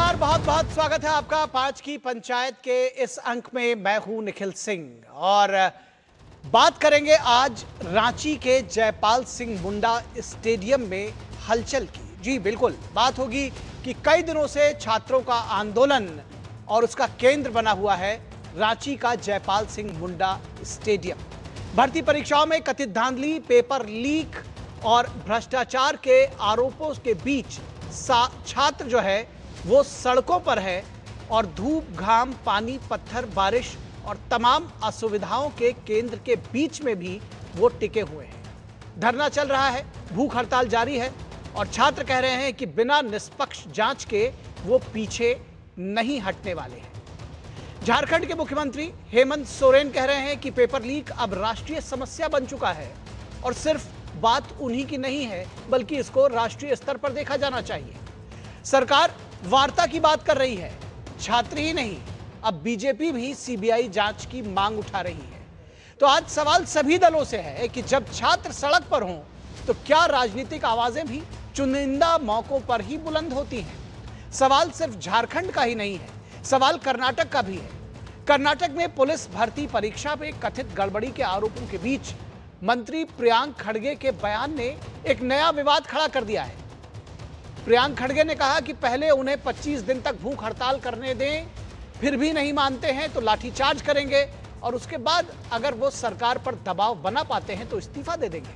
नमस्कार, बहुत बहुत स्वागत है आपका 5 की पंचायत के इस अंक में। मैं हूं निखिल सिंह और बात करेंगे आज रांची के जयपाल सिंह मुंडा स्टेडियम में हलचल की। जी बिल्कुल, बात होगी कि कई दिनों से छात्रों का आंदोलन और उसका केंद्र बना हुआ है रांची का जयपाल सिंह मुंडा स्टेडियम। भर्ती परीक्षाओं में कथित धांधली, पेपर लीक और भ्रष्टाचार के आरोपों के बीच छात्र जो है वो सड़कों पर है और धूप, घाम, पानी, पत्थर, बारिश और तमाम असुविधाओं के केंद्र के बीच में भी वो टिके हुए हैं। धरना चल रहा है, भूख हड़ताल जारी है और छात्र कह रहे हैं कि बिना निष्पक्ष जांच के वो पीछे नहीं हटने वाले हैं। झारखंड के मुख्यमंत्री हेमंत सोरेन कह रहे हैं कि पेपर लीक अब राष्ट्रीय समस्या बन चुका है और सिर्फ बात उन्हीं की नहीं है बल्कि इसको राष्ट्रीय स्तर पर देखा जाना चाहिए। सरकार वार्ता की बात कर रही है, छात्र ही नहीं, अब बीजेपी भी सीबीआई जांच की मांग उठा रही है। तो आज सवाल सभी दलों से है कि जब छात्र सड़क पर हों तो क्या राजनीतिक आवाजें भी चुनिंदा मौकों पर ही बुलंद होती हैं? सवाल सिर्फ झारखंड का ही नहीं है, सवाल कर्नाटक का भी है। कर्नाटक में पुलिस भर्ती परीक्षा में कथित गड़बड़ी के आरोपों के बीच मंत्री प्रियांक खड़गे के बयान ने एक नया विवाद खड़ा कर दिया है। प्रियांक खड़गे ने कहा कि पहले उन्हें 25 दिन तक भूख हड़ताल करने दें, फिर भी नहीं मानते हैं तो लाठीचार्ज करेंगे और उसके बाद अगर वो सरकार पर दबाव बना पाते हैं तो इस्तीफा दे देंगे।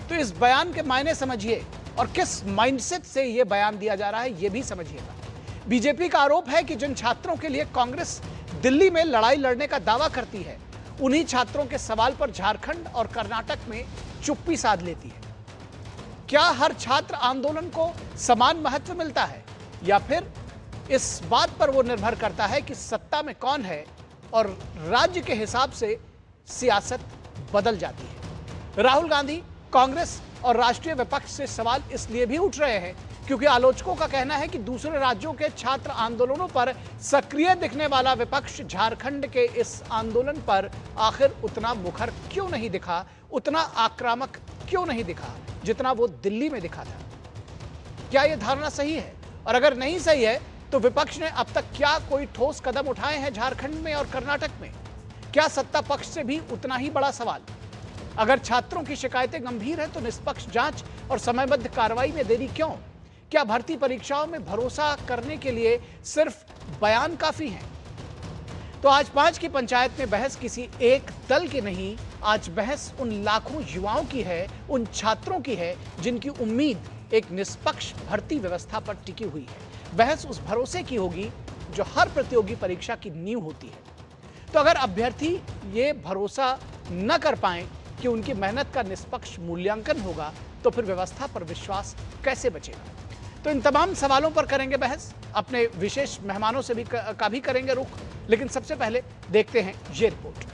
तो इस बयान के मायने समझिए और किस माइंडसेट से यह बयान दिया जा रहा है यह भी समझिएगा। बीजेपी का आरोप है कि जिन छात्रों के लिए कांग्रेस दिल्ली में लड़ाई लड़ने का दावा करती है, उन्हीं छात्रों के सवाल पर झारखंड और कर्नाटक में चुप्पी साध लेती है। क्या हर छात्र आंदोलन को समान महत्व मिलता है या फिर इस बात पर वो निर्भर करता है कि सत्ता में कौन है और राज्य के हिसाब से सियासत बदल जाती है? राहुल गांधी, कांग्रेस और राष्ट्रीय विपक्ष से सवाल इसलिए भी उठ रहे हैं क्योंकि आलोचकों का कहना है कि दूसरे राज्यों के छात्र आंदोलनों पर सक्रिय दिखने वाला विपक्ष झारखंड के इस आंदोलन पर आखिर उतना मुखर क्यों नहीं दिखा, उतना आक्रामक क्यों नहीं दिखा जितना वो दिल्ली में दिखा था। क्या यह धारणा सही है? और अगर नहीं सही है तो विपक्ष ने अब तक क्या कोई ठोस कदम उठाए हैं झारखंड में और कर्नाटक में? क्या सत्ता पक्ष से भी उतना ही बड़ा सवाल? अगर छात्रों की शिकायतें गंभीर हैं तो निष्पक्ष जांच और समयबद्ध कार्रवाई में देरी क्यों? क्या भर्ती परीक्षाओं में भरोसा करने के लिए सिर्फ बयान काफी हैं? तो आज 5 की पंचायत में बहस किसी एक दल की नहीं, आज बहस उन लाखों युवाओं की है, उन छात्रों की है जिनकी उम्मीद एक निष्पक्ष भर्ती व्यवस्था पर टिकी हुई है। बहस उस भरोसे की होगी जो हर प्रतियोगी परीक्षा की नींव होती है। तो अगर अभ्यर्थी ये भरोसा न कर पाए कि उनकी मेहनत का निष्पक्ष मूल्यांकन होगा तो फिर व्यवस्था पर विश्वास कैसे बचेगा? तो इन तमाम सवालों पर करेंगे बहस, अपने विशेष मेहमानों से भी करेंगे रुख, लेकिन सबसे पहले देखते हैं ये रिपोर्ट।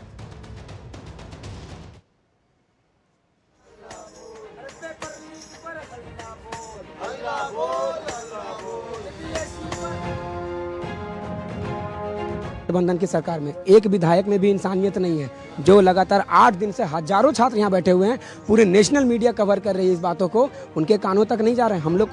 गठबंधन की सरकार में एक विधायक में भी इंसानियत नहीं है, जो लगातार 8 दिन से हजारों छात्र यहाँ बैठे हुए हैं, पूरे नेशनल मीडिया कवर कर रही है इस बातों को, उनके कानों तक नहीं जा रहे हैं। हम लोग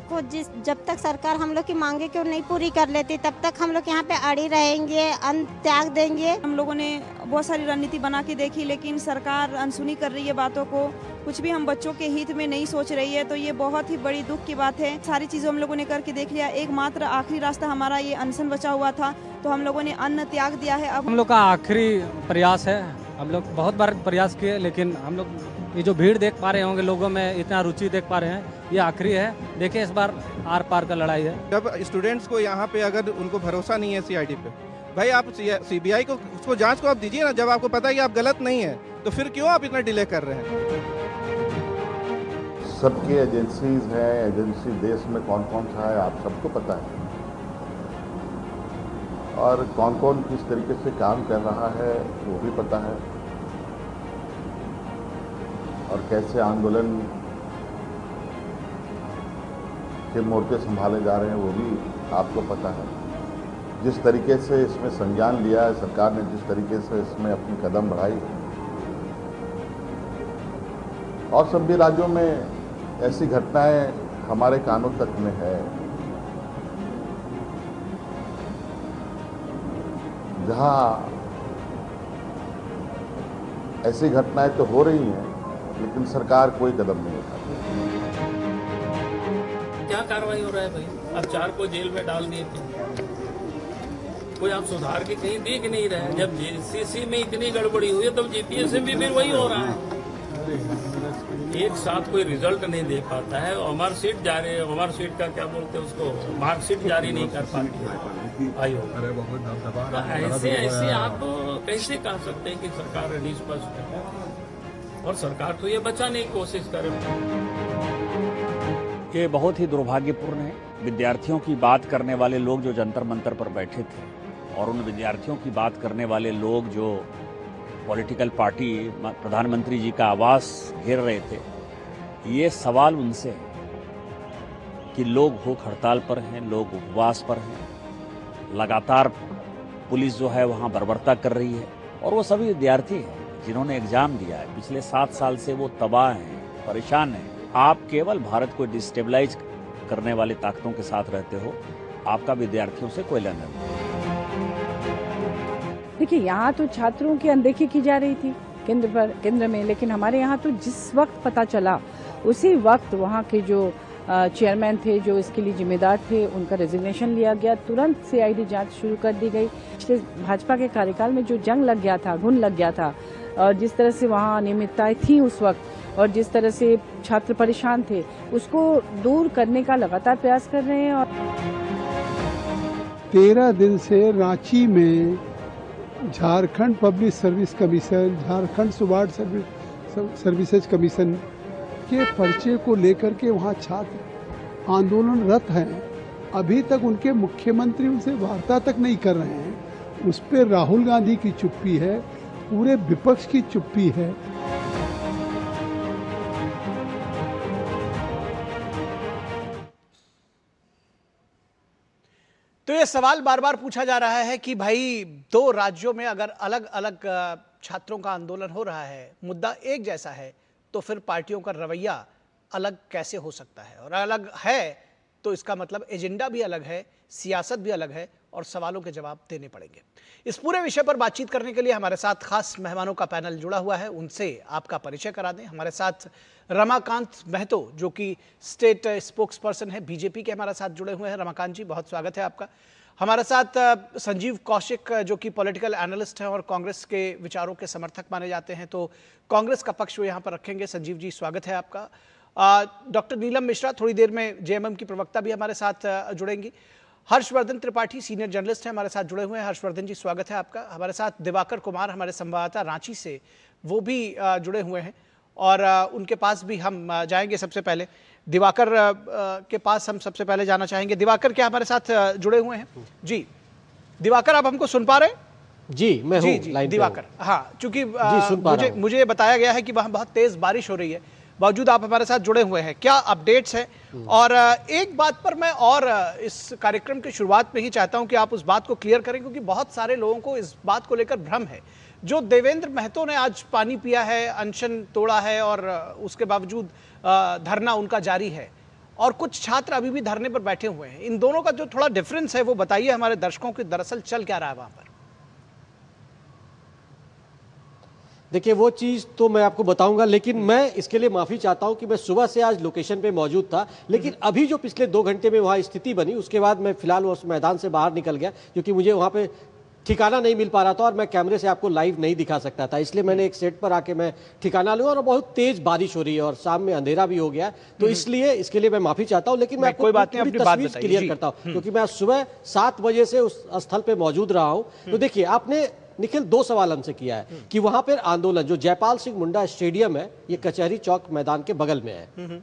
को जब तक सरकार हम लोग की मांगे क्यों नहीं पूरी कर लेती तब तक हम लोग यहाँ पे अड़ी रहेंगे, अन्न त्याग देंगे। हम लोगों ने बहुत सारी रणनीति बना के देखी लेकिन सरकार अनसुनी कर रही है बातों को, कुछ भी हम बच्चों के हित में नहीं सोच रही है। तो ये बहुत ही बड़ी दुख की बात है। सारी चीजें हम लोगों ने करके देख लिया, एकमात्र आखिरी रास्ता हमारा ये अनशन बचा हुआ था, तो हम लोगों ने अन्न त्याग दिया है। अब हम लोग का आखिरी प्रयास है। हम लोग बहुत बार प्रयास किए लेकिन हम लोग ये जो भीड़ देख पा रहे होंगे, लोगों में इतना रुचि देख पा रहे हैं, ये आखिरी है। देखिए इस बार आर पार का लड़ाई है। जब स्टूडेंट्स को यहाँ पे अगर उनको भरोसा नहीं है सीआईडी पे, भाई आप सीबीआई को उसको जांच को आप दीजिए ना। जब आपको पता है कि आप गलत नहीं है तो फिर क्यों आप इतना डिले कर रहे हैं? सबकी एजेंसीज हैं, एजेंसी देश में कौन कौन सा है आप सबको पता है और कौन कौन किस तरीके से काम कर रहा है वो भी पता है और कैसे आंदोलन के मोर्चे संभाले जा रहे हैं वो भी आपको पता है। जिस तरीके से इसमें संज्ञान लिया है सरकार ने, जिस तरीके से इसमें अपनी कदम बढ़ाई और सभी राज्यों में ऐसी घटनाएं हमारे कानों तक में है जहां ऐसी घटनाएं तो हो रही हैं, लेकिन सरकार कोई कदम नहीं उठाती। क्या कार्रवाई हो रहा है भाई? अब 4 को जेल में डाल दिए थे, कोई आप सुधार के कहीं देख नहीं रहे। जब जेसीसी में इतनी गड़बड़ी हुई है तब जीपीएस में भी फिर वही हो रहा है। एक साथ कोई रिजल्ट नहीं दे पाता है। मार्कशीट जारी, मार्कशीट का क्या बोलते हैं उसको, मार्कशीट जारी नहीं कर पाती है आयोग। ऐसे ऐसे आप कैसे कह सकते हैं कि सरकार निष्पक्ष है? और सरकार तो ये बचाने की कोशिश करे। ये बहुत ही दुर्भाग्यपूर्ण है। विद्यार्थियों की बात करने वाले लोग जो जंतर मंतर पर बैठे थे और उन विद्यार्थियों की बात करने वाले लोग जो पॉलिटिकल पार्टी प्रधानमंत्री जी का आवास घेर रहे थे, ये सवाल उनसे है कि लोग भूख हड़ताल पर हैं, लोग उपवास पर हैं, लगातार पुलिस जो है वहाँ बर्बरता कर रही है और वो सभी विद्यार्थी हैं जिन्होंने एग्जाम दिया है। पिछले 7 साल से वो तबाह हैं, परेशान हैं। आप केवल भारत को डिस्टेबलाइज करने वाली ताकतों के साथ रहते हो, आपका विद्यार्थियों से कोई लेना नहीं। देखिए, यहाँ तो छात्रों की अनदेखी की जा रही थी केंद्र में, लेकिन हमारे यहाँ तो जिस वक्त पता चला उसी वक्त वहाँ के जो चेयरमैन थे, जो इसके लिए जिम्मेदार थे, उनका रेजिग्नेशन लिया गया। तुरंत सीआईडी जांच शुरू कर दी गई। पिछले भाजपा के कार्यकाल में जो जंग लग गया था, घुन लग गया था, और जिस तरह से वहाँ अनियमितताएं थी उस वक्त और जिस तरह से छात्र परेशान थे, उसको दूर करने का लगातार प्रयास कर रहे हैं। और 13 दिन से रांची में Jharkhand public service commission, Jharkhand subordinate services commission के पर्चे को लेकर के वहाँ छात्र आंदोलनरत हैं। अभी तक उनके मुख्यमंत्री उनसे वार्ता तक नहीं कर रहे हैं। उस पर राहुल गांधी की चुप्पी है, पूरे विपक्ष की चुप्पी है। तो ये सवाल बार बार पूछा जा रहा है कि भाई 2 राज्यों में अगर अलग अलग छात्रों का आंदोलन हो रहा है, मुद्दा एक जैसा है, तो फिर पार्टियों का रवैया अलग कैसे हो सकता है? और अलग है तो इसका मतलब एजेंडा भी अलग है, सियासत भी अलग है और सवालों के जवाब देने पड़ेंगे। इस पूरे विषय पर बातचीत करने के लिए हमारे साथ खास मेहमानों का पैनल जुड़ा हुआ है। उनसे आपका परिचय करा दें। हमारे साथ रमाकांत महतो, जो कि स्टेट स्पोक्स पर्सन है बीजेपी के, हमारे साथ जुड़े हुए हैं। रमाकांत जी, बहुत स्वागत है आपका। हमारे साथ संजीव कौशिक, जो कि पॉलिटिकल एनालिस्ट हैं और कांग्रेस के विचारों के समर्थक माने जाते हैं, तो कांग्रेस का पक्ष वो यहाँ पर रखेंगे। संजीव जी, स्वागत है आपका। डॉक्टर नीलम मिश्रा, थोड़ी देर में जेएमएम की प्रवक्ता, भी हमारे साथ जुड़ेंगी। हर्षवर्धन त्रिपाठी, सीनियर जर्नलिस्ट हैं, हमारे साथ जुड़े हुए हैं। हर्षवर्धन जी, स्वागत है आपका। हमारे साथ दिवाकर कुमार, हमारे संवाददाता रांची से, वो भी जुड़े हुए हैं और उनके पास भी हम जाएंगे। सबसे पहले दिवाकर के पास हम सबसे पहले जाना चाहेंगे। दिवाकर, क्या हमारे साथ जुड़े हुए हैं? जी दिवाकर, आप हमको सुन पा रहे हैं? जी, मैं हूं। जी दिवाकर, हाँ, चूंकि मुझे बताया गया है कि वहाँ बहुत तेज बारिश हो रही है, बावजूद आप हमारे साथ जुड़े हुए हैं। क्या अपडेट्स हैं? और एक बात पर मैं और इस कार्यक्रम की शुरुआत में ही चाहता हूं कि आप उस बात को क्लियर करें, क्योंकि बहुत सारे लोगों को इस बात को लेकर भ्रम है। जो देवेंद्र महतो ने आज पानी पिया है, अनशन तोड़ा है और उसके बावजूद धरना उनका जारी है, और कुछ छात्र अभी भी धरने पर बैठे हुए हैं, इन दोनों का जो थोड़ा डिफरेंस है वो बताइए हमारे दर्शकों को, दरअसल चल क्या रहा है वहां पर? देखिए, वो चीज़ तो मैं आपको बताऊंगा, लेकिन मैं इसके लिए माफ़ी चाहता हूं कि मैं सुबह से आज लोकेशन पे मौजूद था, लेकिन अभी जो पिछले 2 घंटे में वहाँ स्थिति बनी, उसके बाद मैं फिलहाल उस मैदान से बाहर निकल गया, क्योंकि मुझे वहाँ पे ठिकाना नहीं मिल पा रहा था और मैं कैमरे से आपको लाइव नहीं दिखा सकता था। इसलिए मैंने एक सेट पर आके मैं ठिकाना लूँ, और बहुत तेज बारिश हो रही है और शाम में अंधेरा भी हो गया, तो इसलिए इसके लिए मैं माफ़ी चाहता हूँ। लेकिन मैं आपको तस्वीर क्लियर करता हूँ, क्योंकि मैं सुबह 7 बजे से उस स्थल पर मौजूद रहा हूँ। तो देखिए, आपने निखिल 2 सवाल हमसे किया है कि वहां पर आंदोलन, जो जयपाल सिंह मुंडा स्टेडियम है, ये कचहरी चौक मैदान के बगल में है।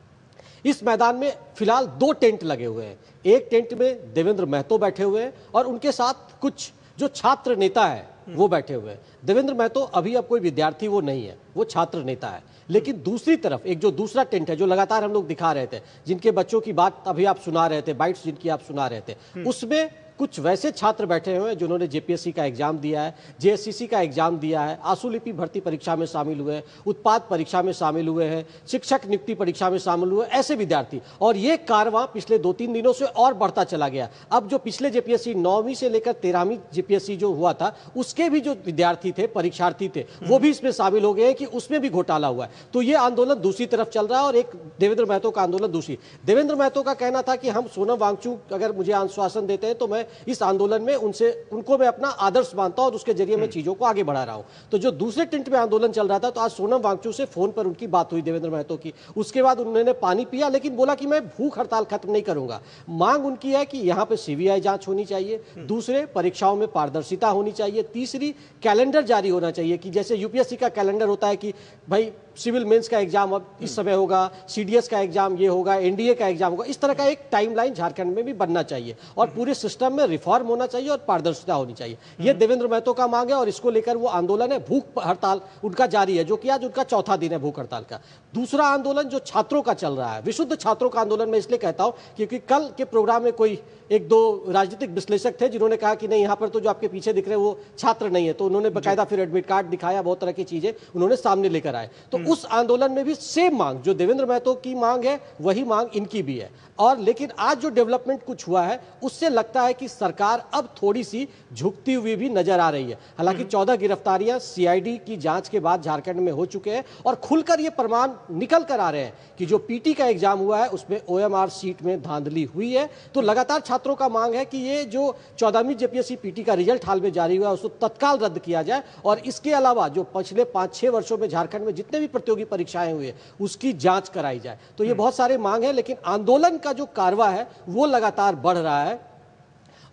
इस मैदान में फिलहाल 2 टेंट लगे हुए हैं। एक टेंट में देवेंद्र महतो बैठे हुए हैं और उनके साथ कुछ जो छात्र नेता है वो बैठे हुए हैं। देवेंद्र महतो अभी अब कोई विद्यार्थी वो नहीं है, वो छात्र नेता है। लेकिन दूसरी तरफ एक जो दूसरा टेंट है, जो लगातार हम लोग दिखा रहे थे, जिनके बच्चों की बात अभी आप सुना रहे थे, बाइट्स जिनकी आप सुना रहे थे, उसमें कुछ वैसे छात्र बैठे हुए हैं जिन्होंने जेपीएससी का एग्जाम दिया है, जेएससीसी का एग्जाम दिया है, आशुलिपि भर्ती परीक्षा में शामिल हुए हैं, उत्पाद परीक्षा में शामिल हुए हैं, शिक्षक नियुक्ति परीक्षा में शामिल हुए, ऐसे विद्यार्थी। और ये कारवां पिछले 2-3 दिनों से और बढ़ता चला गया। अब जो पिछले जेपीएससी 9वीं से लेकर 13वीं जेपीएससी जो हुआ था, उसके भी जो विद्यार्थी थे, परीक्षार्थी थे, वो भी इसमें शामिल हो गए हैं कि उसमें भी घोटाला हुआ है। तो ये आंदोलन दूसरी तरफ चल रहा है और एक देवेंद्र महतो का आंदोलन दूसरी। देवेंद्र महतो का कहना था कि हम सोनम वांगचुक अगर मुझे आश्वासन देते हैं तो मैं इस आंदोलन में उनको मैं अपना आदर्श मानता हूं और उसके जरिए मैं चीजों को आगे बढ़ा रहा हूं। तो जो दूसरे टिंट में आंदोलन चल रहा था, तो आज सोनम वांगचुक से फोन पर उनकी बात हुई देवेंद्र महतो की। उसके बाद उन्होंने पानी पिया, लेकिन बोला कि मैं भूख हड़ताल खत्म नहीं करूंगा। मांग उनकी है कि यहां पे सीबीआई जांच होनी चाहिए, दूसरे परीक्षाओं में पारदर्शिता होनी चाहिए, तीसरी कैलेंडर जारी होना चाहिए कि जैसे यूपीएससी का कैलेंडर होता है कि भाई सिविल मेंस का एग्जाम अब इस समय होगा, सीडीएस का एग्जाम ये होगा, एनडीए का एग्जाम होगा, इस तरह का एक टाइमलाइन झारखंड में भी बनना चाहिए और पूरे सिस्टम में रिफॉर्म होना चाहिए और पारदर्शिता होनी चाहिए। ये देवेंद्र महतो का मांग है और इसको लेकर वो आंदोलन है, भूख हड़ताल उनका जारी है, जो कि आज उनका चौथा दिन है भूख हड़ताल का। दूसरा आंदोलन जो छात्रों का चल रहा है, विशुद्ध छात्रों का आंदोलन, मैं इसलिए कहता हूं क्योंकि कल के प्रोग्राम में कोई 1-2 राजनीतिक विश्लेषक थे जिन्होंने कहा कि नहीं, यहाँ पर तो जो आपके पीछे दिख रहे हैं वो छात्र नहीं है, तो उन्होंने बकायदा फिर एडमिट कार्ड दिखाया, बहुत तरह की चीजें उन्होंने सामने लेकर आए। तो उस आंदोलन में भी सेम मांग, जो देवेंद्र महतो की मांग है वही मांग इनकी भी है। और लेकिन आज जो डेवलपमेंट कुछ हुआ है उससे लगता है कि सरकार अब थोड़ी सी झुकती हुई भी नजर आ रही है। हालांकि 14 गिरफ्तारियां सीआईडी की जांच के बाद झारखंड में हो चुके हैं और खुलकर ये प्रमाण निकल कर आ रहे हैं कि जो पीटी का एग्जाम हुआ है उसमें ओएमआर सीट में धांधली हुई है। तो लगातार छात्रों का मांग है कि ये जो 14वीं जेपीएससी पीटी का रिजल्ट हाल में जारी हुआ है उसको तत्काल रद्द किया जाए और इसके अलावा जो पिछले 5-6 वर्षों में झारखंड में जितने भी प्रतियोगी परीक्षाएं हुई है उसकी जांच कराई जाए। तो ये बहुत सारे मांग है, लेकिन आंदोलन का जो कारवा है वो लगातार बढ़ रहा है।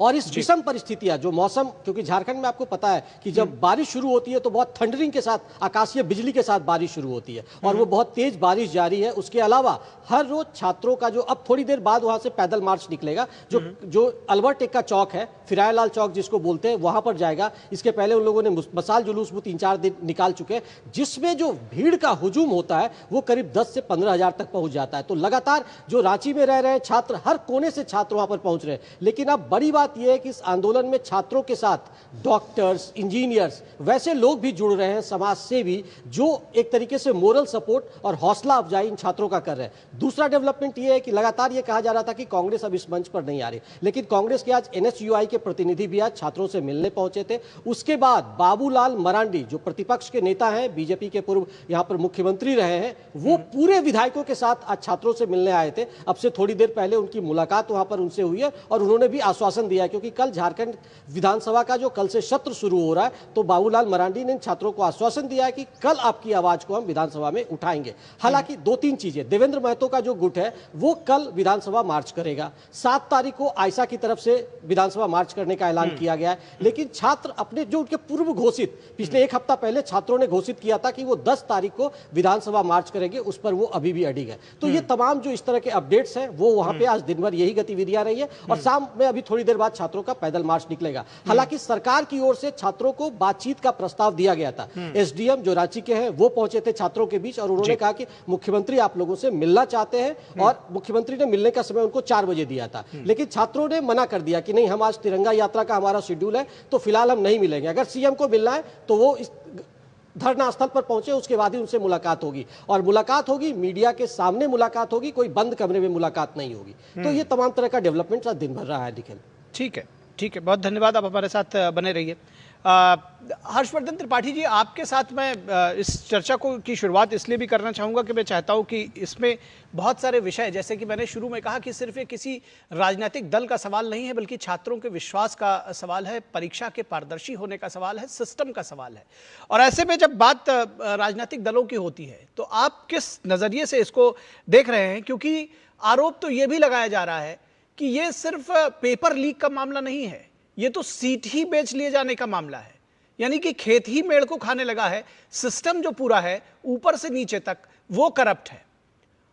और इस विषम परिस्थितियां जो मौसम, क्योंकि झारखंड में आपको पता है कि जब बारिश शुरू होती है तो बहुत थंडरिंग के साथ, आकाशीय बिजली के साथ बारिश शुरू होती है और वो बहुत तेज बारिश जारी है। उसके अलावा हर रोज छात्रों का जो अब थोड़ी देर बाद वहां से पैदल मार्च निकलेगा, जो अल्बर्ट एक्का चौक है, फिरायलाल चौक जिसको बोलते हैं, वहां पर जाएगा। इसके पहले उन लोगों ने मसाल जुलूस वो 3-4 दिन निकाल चुके हैं, जिसमें जो भीड़ का हुजूम होता है वो करीब 10 से 15 हजार तक पहुंच जाता है। तो लगातार जो रांची में रह रहे हैं छात्र, हर कोने से छात्र वहां पर पहुंच रहे हैं। लेकिन अब बड़ी बात यह है कि इस आंदोलन में छात्रों के साथ डॉक्टर्स, इंजीनियर्स, वैसे लोग भी जुड़ रहे हैं, समाज सेवी, जो एक तरीके से मोरल सपोर्ट और हौसला अफजाई इन छात्रों का कर रहे हैं। दूसरा डेवलपमेंट यह है कि लगातार यह कहा जा रहा था कि कांग्रेस अब इस मंच पर नहीं आ रही, लेकिन कांग्रेस के आज एनएसयूआई के प्रतिनिधि भी आज छात्रों से मिलने पहुंचे थे। उसके बाद बाबूलाल मरांडी जो प्रतिपक्ष के नेता हैं, बीजेपी के पूर्व यहां पर मुख्यमंत्री रहे हैं, वो पूरे विधायकों के साथ आज छात्रों से मिलने आए थे। अब से थोड़ी देर पहले उनकी मुलाकात वहां पर उनसे हुई है और उन्होंने भी आश्वासन दिया, क्योंकि कल झारखंड विधानसभा का जो कल से सत्र शुरू हो रहा है, तो बाबूलाल मरांडी ने छात्रों को आश्वासन दिया है कि कल आपकी आवाज को हम विधानसभा में उठाएंगे। हालांकि 2-3 चीजें, देवेंद्र महतो का जो गुट है वो कल विधानसभा मार्च करेगा, 7 तारीख को आयसा की तरफ से विधानसभा मार्च करने का ऐलान किया गया है। लेकिन छात्र अपने जो उनके पूर्व घोषित, पिछले 1 हफ्ता पहले छात्रों ने घोषित किया था कि वो 10 तारीख को विधानसभा मार्च करेंगे, उस पर वो अभी भी अड़िग है। तो ये तमाम जो इस तरह के अपडेट्स हैं वो वहां पे आज दिन भर यही गतिविधियां रही है और शाम में अभी थोड़ी देर बाद छात्रों का पैदल मार्च निकलेगा। हालांकि सरकार की ओर से छात्रों को बातचीत का प्रस्ताव दिया गया था। एसडीएम जो रांची के हैं वो पहुंचे थे छात्रों के बीच और उन्होंने कहा कि मुख्यमंत्री आप लोगों से मिलना चाहते हैं और मुख्यमंत्री ने मिलने का समय उनको 4 बजे दिया था। लेकिन छात्रों ने मना कर दिया कि नहीं, हम आज तिरंगा यात्रा का हमारा शेड्यूल है तो फिलहाल हम नहीं मिलेंगे। अगर सीएम को मिलना है तो वो इस धरना स्थल पर पहुंचे, उसके बाद ही उनसे मुलाकात होगी और मुलाकात होगी मीडिया के सामने मुलाकात होगी, कोई बंद कमरे में मुलाकात नहीं होगी। तो ये तमाम तरह का डेवलपमेंट आज दिन भर रहा है। निखिल, ठीक है, ठीक है, बहुत धन्यवाद, आप हमारे साथ बने रहिए। हर्षवर्धन त्रिपाठी जी, आपके साथ मैं इस चर्चा की शुरुआत इसलिए भी करना चाहूँगा कि मैं चाहता हूँ कि इसमें बहुत सारे विषय, जैसे कि मैंने शुरू में कहा कि सिर्फ ये किसी राजनीतिक दल का सवाल नहीं है, बल्कि छात्रों के विश्वास का सवाल है, परीक्षा के पारदर्शी होने का सवाल है, सिस्टम का सवाल है। और ऐसे में जब बात राजनीतिक दलों की होती है तो आप किस नज़रिए से इसको देख रहे हैं? क्योंकि आरोप तो ये भी लगाया जा रहा है कि ये सिर्फ पेपर लीक का मामला नहीं है, ये तो सीट ही बेच लिए जाने का मामला है। यानी कि खेत ही मेड़ को खाने लगा है। सिस्टम जो पूरा है ऊपर से नीचे तक वो करप्ट है।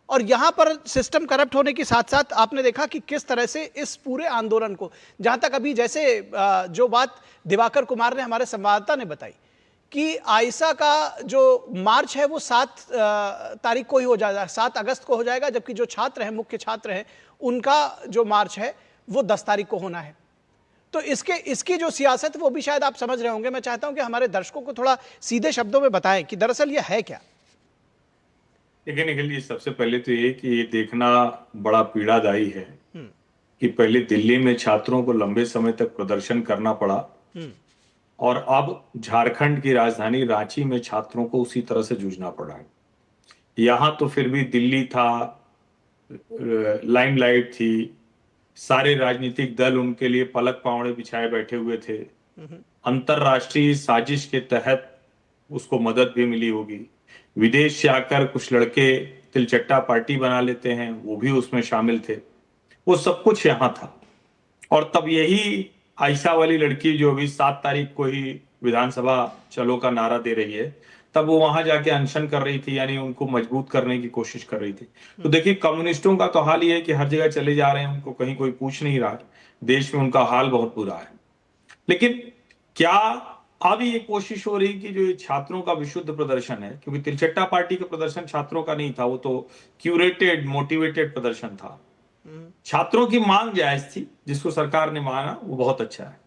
और यहां पर सिस्टम करप्ट होने के साथ साथ आपने देखा कि किस तरह से इस पूरे आंदोलन को, जहां तक अभी जैसे जो बात दिवाकर कुमार ने, हमारे संवाददाता ने बताई कि आयसा का जो मार्च है वो 7 तारीख को ही हो जाएगा, 7 अगस्त को हो जाएगा, जबकि जो छात्र हैं, मुख्य छात्र हैं, उनका जो मार्च है वो 10 तारीख को होना है। तो इसकी जो सियासत वो भी शायद आप समझ रहे होंगे। मैं चाहता हूं कि हमारे दर्शकों को थोड़ा सीधे शब्दों में बताएं कि दरअसल ये है क्या। देखिए निखिल जी, सबसे पहले तो ये कि ये देखना बड़ा पीड़ादायी है कि पहले दिल्ली में छात्रों को लंबे समय तक प्रदर्शन करना पड़ा और अब झारखंड की राजधानी रांची में छात्रों को उसी तरह से जूझना पड़ा है। यहां तो फिर भी दिल्ली था, लाइमलाइट थी, सारे राजनीतिक दल उनके लिए पलक पावड़े बिछाए बैठे हुए थे। अंतरराष्ट्रीय साजिश के तहत उसको मदद भी मिली होगी। विदेश से आकर कुछ लड़के तिलचट्टा पार्टी बना लेते हैं, वो भी उसमें शामिल थे। वो सब कुछ यहां था। और तब यही आयशा वाली लड़की जो अभी 7 तारीख को ही विधानसभा चलो का नारा दे रही है, तब वो वहां जाके अनशन कर रही थी, यानी उनको मजबूत करने की कोशिश कर रही थी। तो देखिए, कम्युनिस्टों का तो हाल ये है कि हर जगह चले जा रहे हैं, उनको कहीं कोई पूछ नहीं रहा। देश में उनका हाल बहुत बुरा है। लेकिन क्या अब ये कोशिश हो रही कि जो ये छात्रों का विशुद्ध प्रदर्शन है, क्योंकि तिलचट्टा पार्टी का प्रदर्शन छात्रों का नहीं था, वो तो क्यूरेटेड मोटिवेटेड प्रदर्शन था। छात्रों की मांग जायज थी, जिसको सरकार ने माना, वो बहुत अच्छा है।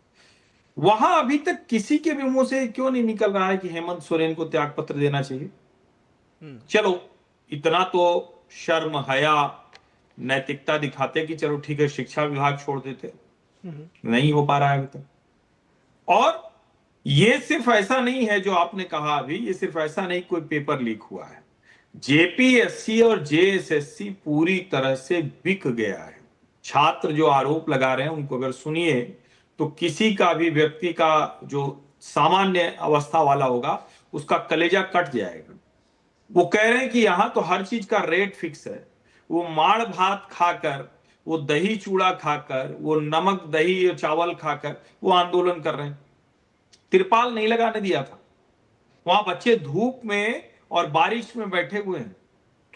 वहां अभी तक किसी के भी मुंह से क्यों नहीं निकल रहा है कि हेमंत सोरेन को त्याग पत्र देना चाहिए? चलो इतना तो शर्म हया नैतिकता दिखाते कि चलो ठीक है शिक्षा विभाग छोड़ देते, नहीं हो पा रहा है अभी तक। और ये सिर्फ ऐसा नहीं है जो आपने कहा अभी, ये सिर्फ ऐसा नहीं कोई पेपर लीक हुआ है। जेपीएससी और जेएसएससी पूरी तरह से बिक गया है। छात्र जो आरोप लगा रहे हैं उनको अगर सुनिए तो किसी का भी व्यक्ति का जो सामान्य अवस्था वाला होगा उसका कलेजा कट जाएगा। वो कह रहे हैं कि यहां तो हर चीज का रेट फिक्स है। वो माड़ भात खाकर, वो दही चूड़ा खाकर, वो नमक दही चावल खाकर वो आंदोलन कर रहे हैं। तिरपाल नहीं लगाने दिया था। वहां बच्चे धूप में और बारिश में बैठे हुए हैं।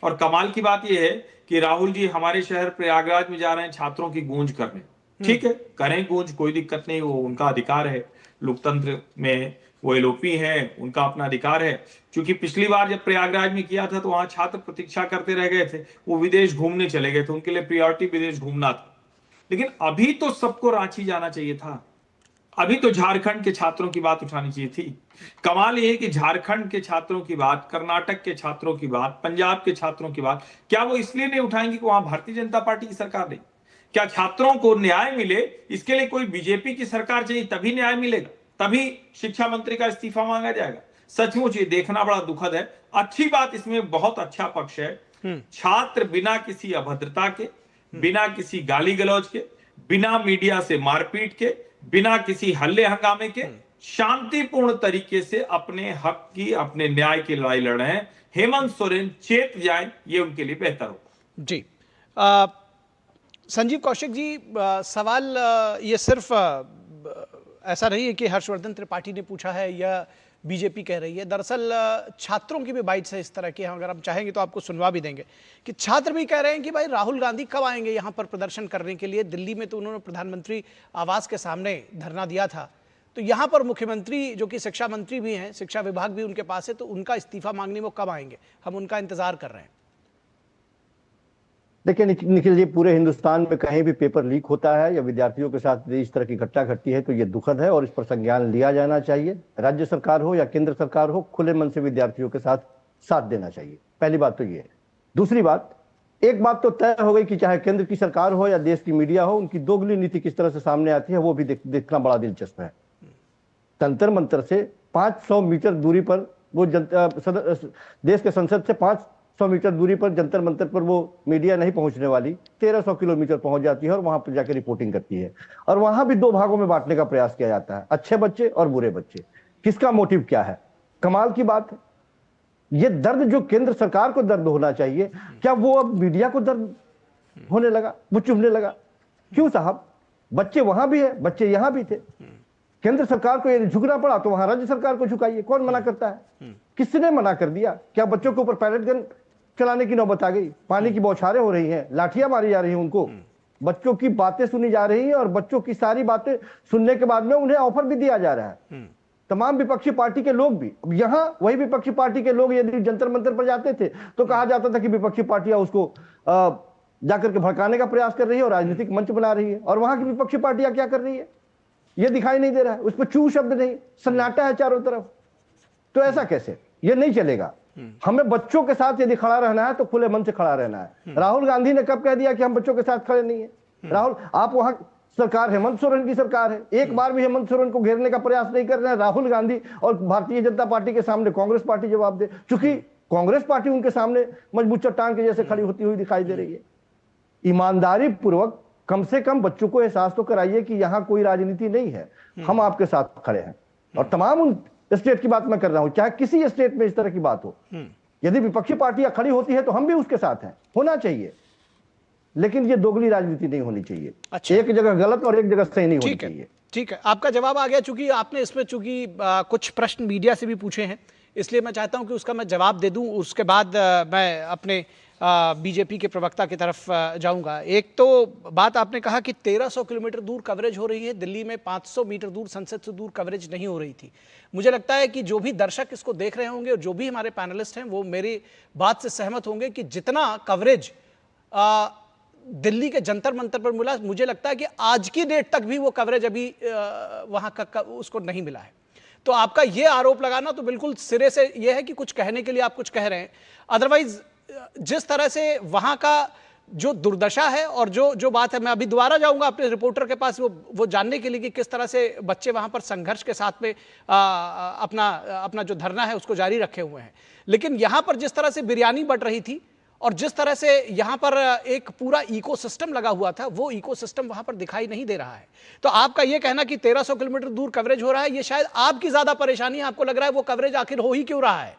और कमाल की बात यह है कि राहुल जी हमारे शहर प्रयागराज में जा रहे हैं छात्रों की गूंज करने। ठीक है, करें गूंज, कोई दिक्कत नहीं, वो उनका अधिकार है। लोकतंत्र में वो एलओपी है, उनका अपना अधिकार है। क्योंकि पिछली बार जब प्रयागराज में किया था तो वहां छात्र प्रतीक्षा करते रह गए थे, वो विदेश घूमने चले गए थे, उनके लिए प्रायोरिटी विदेश घूमना था। लेकिन अभी तो सबको रांची जाना चाहिए था। अभी तो झारखंड के छात्रों की बात उठानी चाहिए थी। कमाल ये है कि झारखंड के छात्रों की बात, कर्नाटक के छात्रों की बात, पंजाब के छात्रों की बात, क्या वो इसलिए नहीं उठाएंगे कि वहां भारतीय जनता पार्टी की सरकार नहीं? क्या छात्रों को न्याय मिले इसके लिए कोई बीजेपी की सरकार चाहिए, तभी न्याय मिलेगा, तभी शिक्षा मंत्री का इस्तीफा मांगा जाएगा? सचमुच ये देखना बड़ा दुखद है। अच्छी बात इसमें बहुत अच्छा पक्ष है, छात्र बिना किसी अभद्रता के, बिना किसी गाली गलौज के, बिना मीडिया से मारपीट के, बिना किसी हल्ले हंगामे के शांतिपूर्ण तरीके से अपने हक की, अपने न्याय की लड़ाई लड़ रहे हैं। हेमंत सोरेन चेत जाएं, ये उनके लिए बेहतर होगा। जी संजीव कौशिक जी, सवाल ये सिर्फ ऐसा नहीं है कि हर्षवर्धन त्रिपाठी ने पूछा है या बीजेपी कह रही है। दरअसल छात्रों की भी बाइट्स है इस तरह की, अगर हम चाहेंगे तो आपको सुनवा भी देंगे, कि छात्र भी कह रहे हैं कि भाई राहुल गांधी कब आएंगे यहाँ पर प्रदर्शन करने के लिए। दिल्ली में तो उन्होंने प्रधानमंत्री आवास के सामने धरना दिया था, तो यहाँ पर मुख्यमंत्री जो कि शिक्षा मंत्री भी हैं, शिक्षा विभाग भी उनके पास है, तो उनका इस्तीफा मांगने वो कब आएंगे? हम उनका इंतजार कर रहे हैं। देखिए निखिल जी, पूरे हिंदुस्तान में कहीं भी पेपर लीक होता है या विद्यार्थियों के साथ इस तरह की घटना घटती है तो ये दुखद है और इस पर संज्ञान लिया जाना चाहिए। राज्य सरकार हो या केंद्र सरकार हो, खुले मन से विद्यार्थियों के साथ देना चाहिए। पहली बात तो ये है। दूसरी बात, एक बात तो तय हो गई कि चाहे केंद्र की सरकार हो या देश की मीडिया हो, उनकी दोगली नीति किस तरह से सामने आती है वो भी देखना बड़ा दिलचस्प है। तंत्र मंत्र से 500 मीटर दूरी पर वो देश के संसद से 500 मीटर दूरी पर जंतर मंतर पर वो मीडिया नहीं पहुंचने वाली, 1300 किलोमीटर पहुंच जाती है और वहां पर जाकर रिपोर्टिंग करती है। और वहां भी 2 भागों में बांटने का प्रयास किया जाता है, अच्छे बच्चे और बुरे बच्चे। किसका मोटिव क्या है? कमाल की बात है। ये दर्द जो केंद्र सरकार को दर्द होना चाहिए, क्या वो अब मीडिया को दर्द होने लगा, वो चुभने लगा? क्यों साहब, बच्चे वहां भी है, बच्चे यहां भी थे। केंद्र सरकार को ये झुकना पड़ा तो वहां राज्य सरकार को झुकाइए। कौन मना करता है? किसने मना कर दिया? क्या बच्चों के ऊपर पैलेट गन चलाने की नौबत आ गई? पानी की बौछारें हो रही हैं, लाठियां मारी जा रही हैं उनको, बच्चों की बातें सुनी जा रही हैं और बच्चों की सारी बातें सुनने के बाद में उन्हें ऑफर भी दिया जा रहा है। तमाम विपक्षी पार्टी के लोग भी, अब यहां वही विपक्षी पार्टी के लोग यदि जंतर मंतर पर जाते थे तो कहा जाता था कि विपक्षी पार्टियां उसको जाकर के भड़काने का प्रयास कर रही है और राजनीतिक मंच बना रही है। और वहां की विपक्षी पार्टियां क्या कर रही है? ये दिखाई नहीं दे रहा है, उस पर चू शब्द नहीं, सन्नाटा है चारों तरफ। तो ऐसा कैसे, ये नहीं चलेगा। हमें बच्चों के साथ यदि खड़ा रहना है तो खुले मन से खड़ा रहना है। राहुल गांधी ने कब कह दिया कि हम बच्चों के साथ खड़े नहीं है? राहुल, आप वहां सरकार हेमंत सोरेन की सरकार है, एक बार भी हेमंत सोरेन को घेरने का प्रयास नहीं कर रहे हैं। राहुल गांधी और भारतीय जनता पार्टी के सामने कांग्रेस पार्टी जवाब दे, चूंकि कांग्रेस पार्टी उनके सामने मजबूत चट्टान के जैसे खड़ी होती हुई दिखाई दे रही है। ईमानदारी पूर्वक कम से कम बच्चों को एहसास तो कराइए कि यहाँ कोई राजनीति नहीं है, हम आपके साथ खड़े हैं। और तमाम उन स्टेट की बात मैं कर रहा हूं, चाहे किसी स्टेट में इस तरह की बात हो, यदि विपक्षी पार्टियां खड़ी होती है तो हम भी उसके साथ हैं, होना चाहिए। लेकिन ये दोगली राजनीति नहीं होनी चाहिए। अच्छा। एक जगह गलत और एक जगह सही नहीं होनी चाहिए। ठीक है, आपका जवाब आ गया। चूंकि आपने इसमें कुछ प्रश्न मीडिया से भी पूछे हैं, इसलिए मैं चाहता हूं कि उसका मैं जवाब दे दूं। उसके बाद मैं अपने बीजेपी के प्रवक्ता की तरफ जाऊंगा। एक तो बात आपने कहा कि 1300 किलोमीटर दूर कवरेज हो रही है, दिल्ली में 500 मीटर दूर, संसद से दूर कवरेज नहीं हो रही थी। मुझे लगता है कि जो भी दर्शक इसको देख रहे होंगे और जो भी हमारे पैनलिस्ट हैं वो मेरी बात से सहमत होंगे कि जितना कवरेज दिल्ली के जंतर मंतर पर मिला, मुझे लगता है कि आज की डेट तक भी वो कवरेज अभी वहां का उसको नहीं मिला है। तो आपका ये आरोप लगाना तो बिल्कुल सिरे से ये है कि कुछ कहने के लिए आप कुछ कह रहे हैं। अदरवाइज जिस तरह से वहां का जो दुर्दशा है और जो बात है, मैं अभी दोबारा जाऊंगा अपने रिपोर्टर के पास वो जानने के लिए कि किस तरह से बच्चे वहां पर संघर्ष के साथ में अपना जो धरना है उसको जारी रखे हुए हैं। लेकिन यहां पर जिस तरह से बिरयानी बट रही थी और जिस तरह से यहां पर एक पूरा इकोसिस्टम लगा हुआ था, वो इकोसिस्टम वहां पर दिखाई नहीं दे रहा है। तो आपका यह कहना कि 1300 किलोमीटर दूर कवरेज हो रहा है, ये शायद आपकी ज्यादा परेशानी है। आपको लग रहा है वो कवरेज आखिर हो ही क्यों रहा है,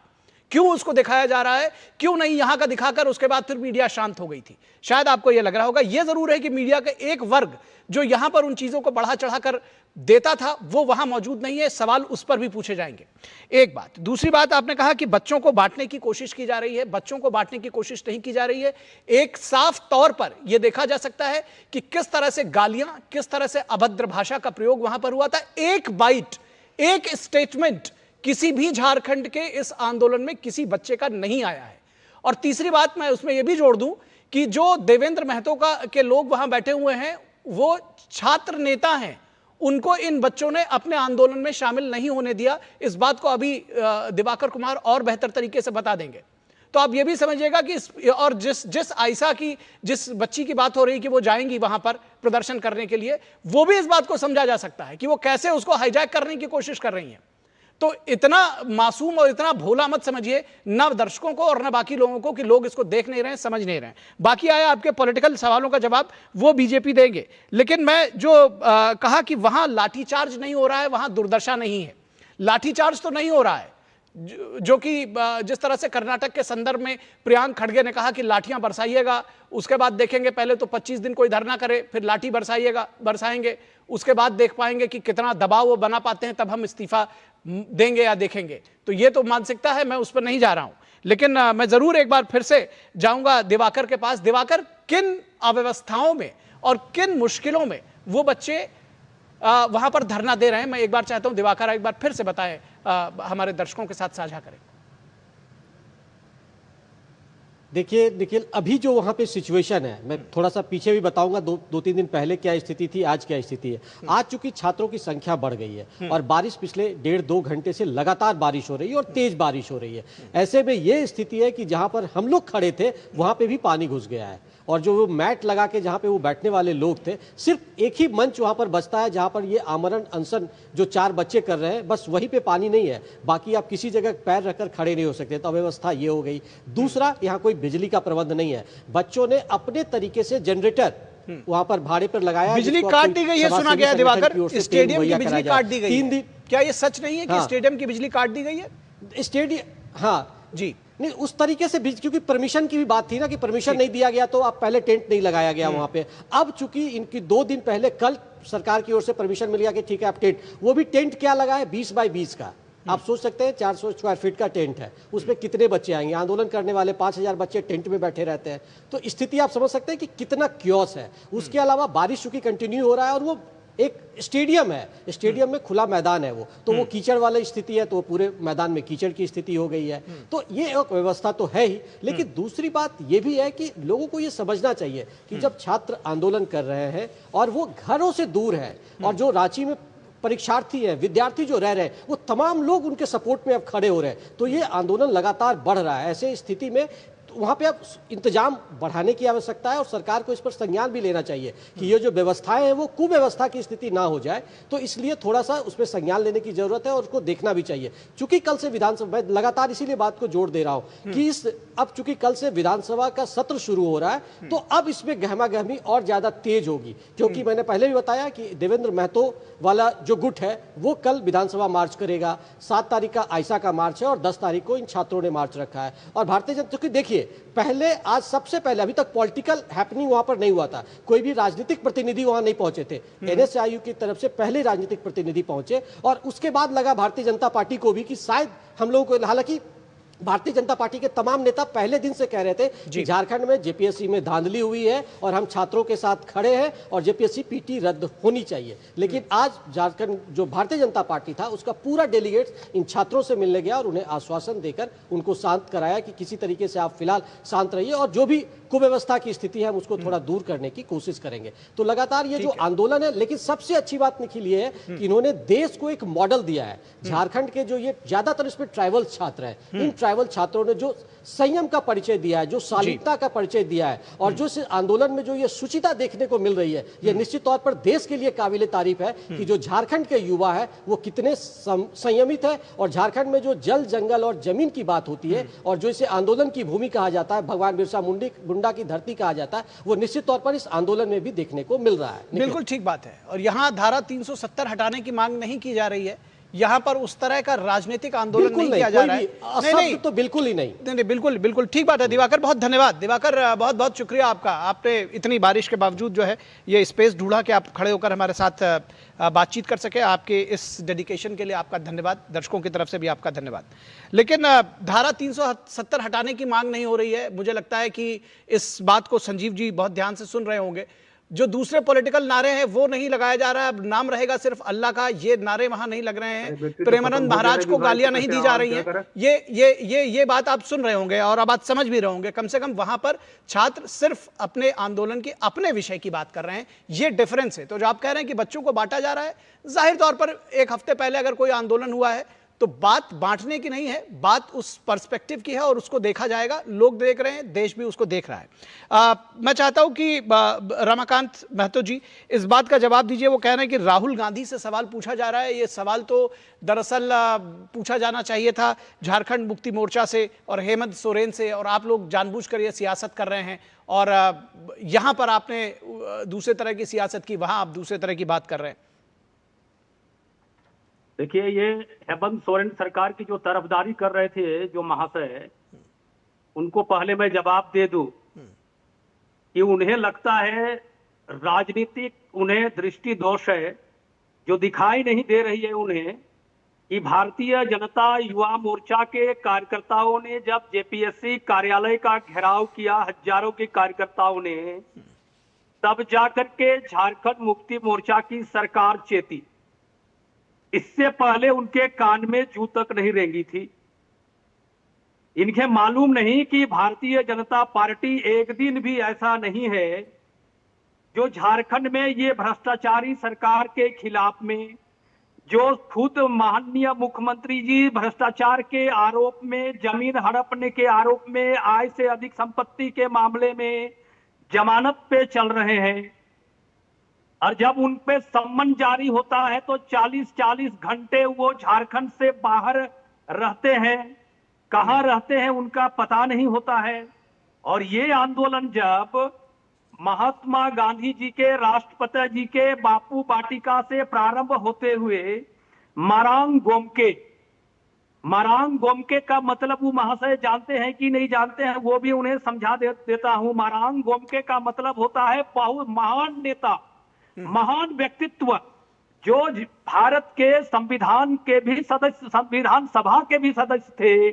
क्यों उसको दिखाया जा रहा है, क्यों नहीं यहां का दिखाकर उसके बाद फिर मीडिया शांत हो गई थी। शायद आपको यह लग रहा होगा। यह जरूर है कि मीडिया का एक वर्ग जो यहां पर उन चीजों को बढ़ा चढ़ाकर देता था वो वहां मौजूद नहीं है। सवाल उस पर भी पूछे जाएंगे। एक बात। दूसरी बात, आपने कहा कि बच्चों को बांटने की कोशिश की जा रही है। बच्चों को बांटने की कोशिश नहीं की जा रही है। एक साफ तौर पर यह देखा जा सकता है कि किस तरह से गालियां, किस तरह से अभद्र भाषा का प्रयोग वहां पर हुआ था। एक बाइट, एक स्टेटमेंट किसी भी झारखंड के इस आंदोलन में किसी बच्चे का नहीं आया है। और तीसरी बात मैं उसमें यह भी जोड़ दूं कि जो देवेंद्र महतो के लोग वहां बैठे हुए हैं वो छात्र नेता हैं, उनको इन बच्चों ने अपने आंदोलन में शामिल नहीं होने दिया। इस बात को अभी दिवाकर कुमार और बेहतर तरीके से बता देंगे। तो आप ये भी समझिएगा कि और जिस आयशा की, जिस बच्ची की बात हो रही कि वो जाएंगी वहां पर प्रदर्शन करने के लिए, वो भी इस बात को समझा जा सकता है कि वो कैसे उसको हाईजैक करने की कोशिश कर रही हैं। तो इतना मासूम और इतना भोला मत समझिए न दर्शकों को और न बाकी लोगों को कि लोग इसको देख नहीं रहे हैं, समझ नहीं रहे हैं। बाकी आया आपके पॉलिटिकल सवालों का जवाब, वो बीजेपी देंगे। लेकिन मैं जो कहा कि वहां लाठीचार्ज नहीं हो रहा है, वहां दुर्दशा नहीं है। लाठीचार्ज तो नहीं हो रहा है, जो कि जिस तरह से कर्नाटक के संदर्भ में प्रियांक खड़गे ने कहा कि लाठियां बरसाइएगा, उसके बाद देखेंगे पहले तो 25 दिन कोई धरना करे, फिर लाठी बरसाएंगे, उसके बाद देख पाएंगे कि कितना दबाव वो बना पाते हैं, तब हम इस्तीफा देंगे या देखेंगे। तो ये तो मानसिकता है, मैं उस पर नहीं जा रहा हूं। लेकिन मैं जरूर एक बार फिर से जाऊंगा दिवाकर के पास। दिवाकर, किन अव्यवस्थाओं में और किन मुश्किलों में वो बच्चे वहां पर धरना दे रहे हैं, मैं एक बार चाहता हूं दिवाकर एक बार फिर से बताएं, हमारे दर्शकों के साथ साझा करें। देखिए निखिल, अभी जो वहाँ पे सिचुएशन है, मैं थोड़ा सा पीछे भी बताऊंगा, दो तीन दिन पहले क्या स्थिति थी, आज क्या स्थिति है। आज चूंकि छात्रों की संख्या बढ़ गई है और बारिश पिछले 1.5-2 घंटे से लगातार बारिश हो रही है और तेज बारिश हो रही है। ऐसे में ये स्थिति है कि जहाँ पर हम लोग खड़े थे वहाँ पे भी पानी घुस गया है और जो वो मैट लगा के जहाँ पे वो बैठने वाले लोग थे, सिर्फ एक ही मंच वहाँ पर बचता है जहाँ पर ये आमरण अनशन जो 4 बच्चे कर रहे हैं, बस वहीं पे पानी नहीं है, बाकी आप किसी जगह पैर रखकर खड़े नहीं हो सकते। तो अव्यवस्था ये हो गई। दूसरा, यहाँ कोई बिजली का प्रबंध नहीं है। बच्चों ने अपने तरीके से जनरेटर वहाँ पर भाड़े पर लगाया, बिजली काट दी गई है, सुना गया दिवाकर, स्टेडियम की बिजली काट दी गई 3 दिन। क्या ये सच नहीं है कि स्टेडियम की बिजली काट दी गई है? स्टेडियम, हाँ जी, नहीं उस तरीके से, क्योंकि परमिशन की भी बात थी ना कि परमिशन नहीं दिया गया तो अब पहले टेंट नहीं लगाया गया वहां पे। अब चूंकि इनकी 2 दिन पहले कल सरकार की ओर से परमिशन मिल गया कि ठीक है आप टेंट, वो भी टेंट क्या लगा है 20 बाय 20 का। आप सोच सकते हैं 400 स्क्वायर फीट का टेंट है, उसमें कितने बच्चे आएंगे। आंदोलन करने वाले 5000 बच्चे टेंट में बैठे रहते हैं। तो स्थिति आप समझ सकते हैं कि कितना क्योस है। उसके अलावा बारिश चूंकि कंटिन्यू हो रहा है और वो एक स्टेडियम है, स्टेडियम में खुला मैदान है वो, तो वो कीचड़ वाली स्थिति है, तो पूरे मैदान में कीचड़ की स्थिति हो गई है। तो ये एक व्यवस्था तो है ही, लेकिन दूसरी बात ये भी है कि लोगों को ये समझना चाहिए कि जब छात्र आंदोलन कर रहे हैं और वो घरों से दूर है और जो रांची में परीक्षार्थी हैं, विद्यार्थी जो रह रहे हैं, वो तमाम लोग उनके सपोर्ट में अब खड़े हो रहे हैं। तो ये आंदोलन लगातार बढ़ रहा है। ऐसे स्थिति में वहाँ पे अब इंतजाम बढ़ाने की आवश्यकता है और सरकार को इस पर संज्ञान भी लेना चाहिए कि ये जो व्यवस्थाएं हैं वो कुव्यवस्था की स्थिति ना हो जाए। तो इसलिए थोड़ा सा उस पर संज्ञान लेने की जरूरत है और उसको देखना भी चाहिए। चूंकि कल से विधानसभा, मैं लगातार इसीलिए बात को जोड़ दे रहा हूं कि अब चूंकि कल से विधानसभा का सत्र शुरू हो रहा है, तो अब इसमें गहमा गहमी और ज्यादा तेज होगी। क्योंकि मैंने पहले भी बताया कि देवेंद्र महतो वाला जो गुट है वो कल विधानसभा मार्च करेगा। 7 तारीख का आयशा का मार्च है और 10 तारीख को इन छात्रों ने मार्च रखा है। और भारतीय जनता, क्योंकि देखिए पहले, आज सबसे पहले, अभी तक पॉलिटिकल हैपनिंग वहां पर नहीं हुआ था, कोई भी राजनीतिक प्रतिनिधि वहां नहीं पहुंचे थे। एनएसआईयू की तरफ से पहले राजनीतिक प्रतिनिधि पहुंचे और उसके बाद लगा भारतीय जनता पार्टी को भी कि शायद हम लोगों को, हालांकि भारतीय जनता पार्टी के तमाम नेता पहले दिन से कह रहे थे कि झारखंड में जेपीएससी में धांधली हुई है और हम छात्रों के साथ खड़े हैं और जेपीएससी पीटी रद्द होनी चाहिए। लेकिन आज झारखंड जो भारतीय जनता पार्टी था उसका पूरा डेलीगेट्स इन छात्रों से मिलने गया और उन्हें आश्वासन देकर उनको शांत कराया कि किसी तरीके से आप फिलहाल शांत रहिए और जो भी कुव्यवस्था की स्थिति है हम उसको थोड़ा दूर करने की कोशिश करेंगे। तो लगातार ये जो आंदोलन है, लेकिन सबसे अच्छी बात निखिल ये है कि इन्होंने देश को एक मॉडल दिया है। झारखंड के जो ये ज्यादातर इसमें ट्राइबल छात्र हैं, इन ट्राइबल छात्रों ने जो संयम का परिचय दिया है, जो शालीनता का परिचय दिया है और जो इस आंदोलन में जो ये शुचिता देखने को मिल रही है, ये निश्चित तौर पर देश के लिए काबिले तारीफ है कि जो झारखंड के युवा है वो कितने संयमित है। और झारखंड में जो जल, जंगल और जमीन की बात होती है और जो इसे आंदोलन की भूमि कहा जाता है, भगवान बिरसा मुंडा की धरती कहा जाता है, वो निश्चित तौर पर इस आंदोलन में भी देखने को मिल रहा है। बिल्कुल ठीक बात है। और यहाँ धारा 370 हटाने की मांग नहीं की जा रही है, यहाँ पर उस तरह का राजनीतिक आंदोलन नहीं किया जा रहा है। नहीं, तो बिल्कुल ही नहीं। बिल्कुल ठीक बात है। दिवाकर, बहुत धन्यवाद। दिवाकर, बहुत बहुत शुक्रिया आपका। आपने इतनी बारिश के बावजूद जो है ये स्पेस ढूंढा कि आप खड़े होकर हमारे साथ बातचीत कर सके। आपके इस डेडिकेशन के लिए आपका धन्यवाद, दर्शकों की तरफ से भी आपका धन्यवाद। लेकिन धारा 370 हटाने की मांग नहीं हो रही है। मुझे लगता है कि इस बात को संजीव जी बहुत ध्यान से सुन रहे होंगे। जो दूसरे पॉलिटिकल नारे हैं वो नहीं लगाया जा रहा है, अब नाम रहेगा सिर्फ अल्लाह का, ये नारे वहां नहीं लग रहे हैं। प्रेमानंद महाराज को गालियां नहीं दी जा रही हैं। ये बात आप सुन रहे होंगे और अब आप समझ भी रहे होंगे। कम से कम वहां पर छात्र सिर्फ अपने आंदोलन की, अपने विषय की बात कर रहे हैं, ये डिफरेंस है। तो जो आप कह रहे हैं कि बच्चों को बांटा जा रहा है, जाहिर तौर पर एक हफ्ते पहले अगर कोई आंदोलन हुआ है तो बात बांटने की नहीं है, बात उस पर्सपेक्टिव की है और उसको देखा जाएगा। लोग देख रहे हैं, देश भी उसको देख रहा है। मैं चाहता हूं कि रमाकांत महतो जी इस बात का जवाब दीजिए। वो कह रहे हैं कि राहुल गांधी से सवाल पूछा जा रहा है। ये सवाल तो दरअसल पूछा जाना चाहिए था झारखंड मुक्ति मोर्चा से और हेमंत सोरेन से, और आप लोग जानबूझकर ये सियासत कर रहे हैं और यहां पर आपने दूसरे तरह की सियासत की, वहां आप दूसरे तरह की बात कर रहे हैं। देखिए, ये हेमंत सोरेन सरकार की जो तरफदारी कर रहे थे जो महाशय, उनको पहले मैं जवाब दे दूं कि उन्हें लगता है राजनीतिक, उन्हें दृष्टि दोष है, जो दिखाई नहीं दे रही है उन्हें कि भारतीय जनता युवा मोर्चा के कार्यकर्ताओं ने जब जेपीएससी कार्यालय का घेराव किया, हजारों के कार्यकर्ताओं ने, तब जाकर के झारखंड मुक्ति मोर्चा की सरकार चेती। इससे पहले उनके कान में जू तक नहीं रेंगी थी। इन्हें मालूम नहीं कि भारतीय जनता पार्टी एक दिन भी ऐसा नहीं है जो झारखंड में ये भ्रष्टाचारी सरकार के खिलाफ में, जो खुद माननीय मुख्यमंत्री जी भ्रष्टाचार के आरोप में, जमीन हड़पने के आरोप में, आय से अधिक संपत्ति के मामले में जमानत पे चल रहे हैं, और जब उन पे सम्मन जारी होता है तो 40-40 घंटे वो झारखंड से बाहर रहते हैं। कहां रहते हैं उनका पता नहीं होता है। और ये आंदोलन जब महात्मा गांधी जी के, राष्ट्रपति जी के बापू वाटिका से प्रारंभ होते हुए मारांग गोमके का मतलब वो महाशय जानते हैं कि नहीं जानते हैं, वो भी उन्हें समझा देता हूं। मारांग गोमके का मतलब होता है बहुत महान नेता, महान व्यक्तित्व, जो भारत के संविधान के भी सदस्य, संविधान सभा के भी सदस्य थे।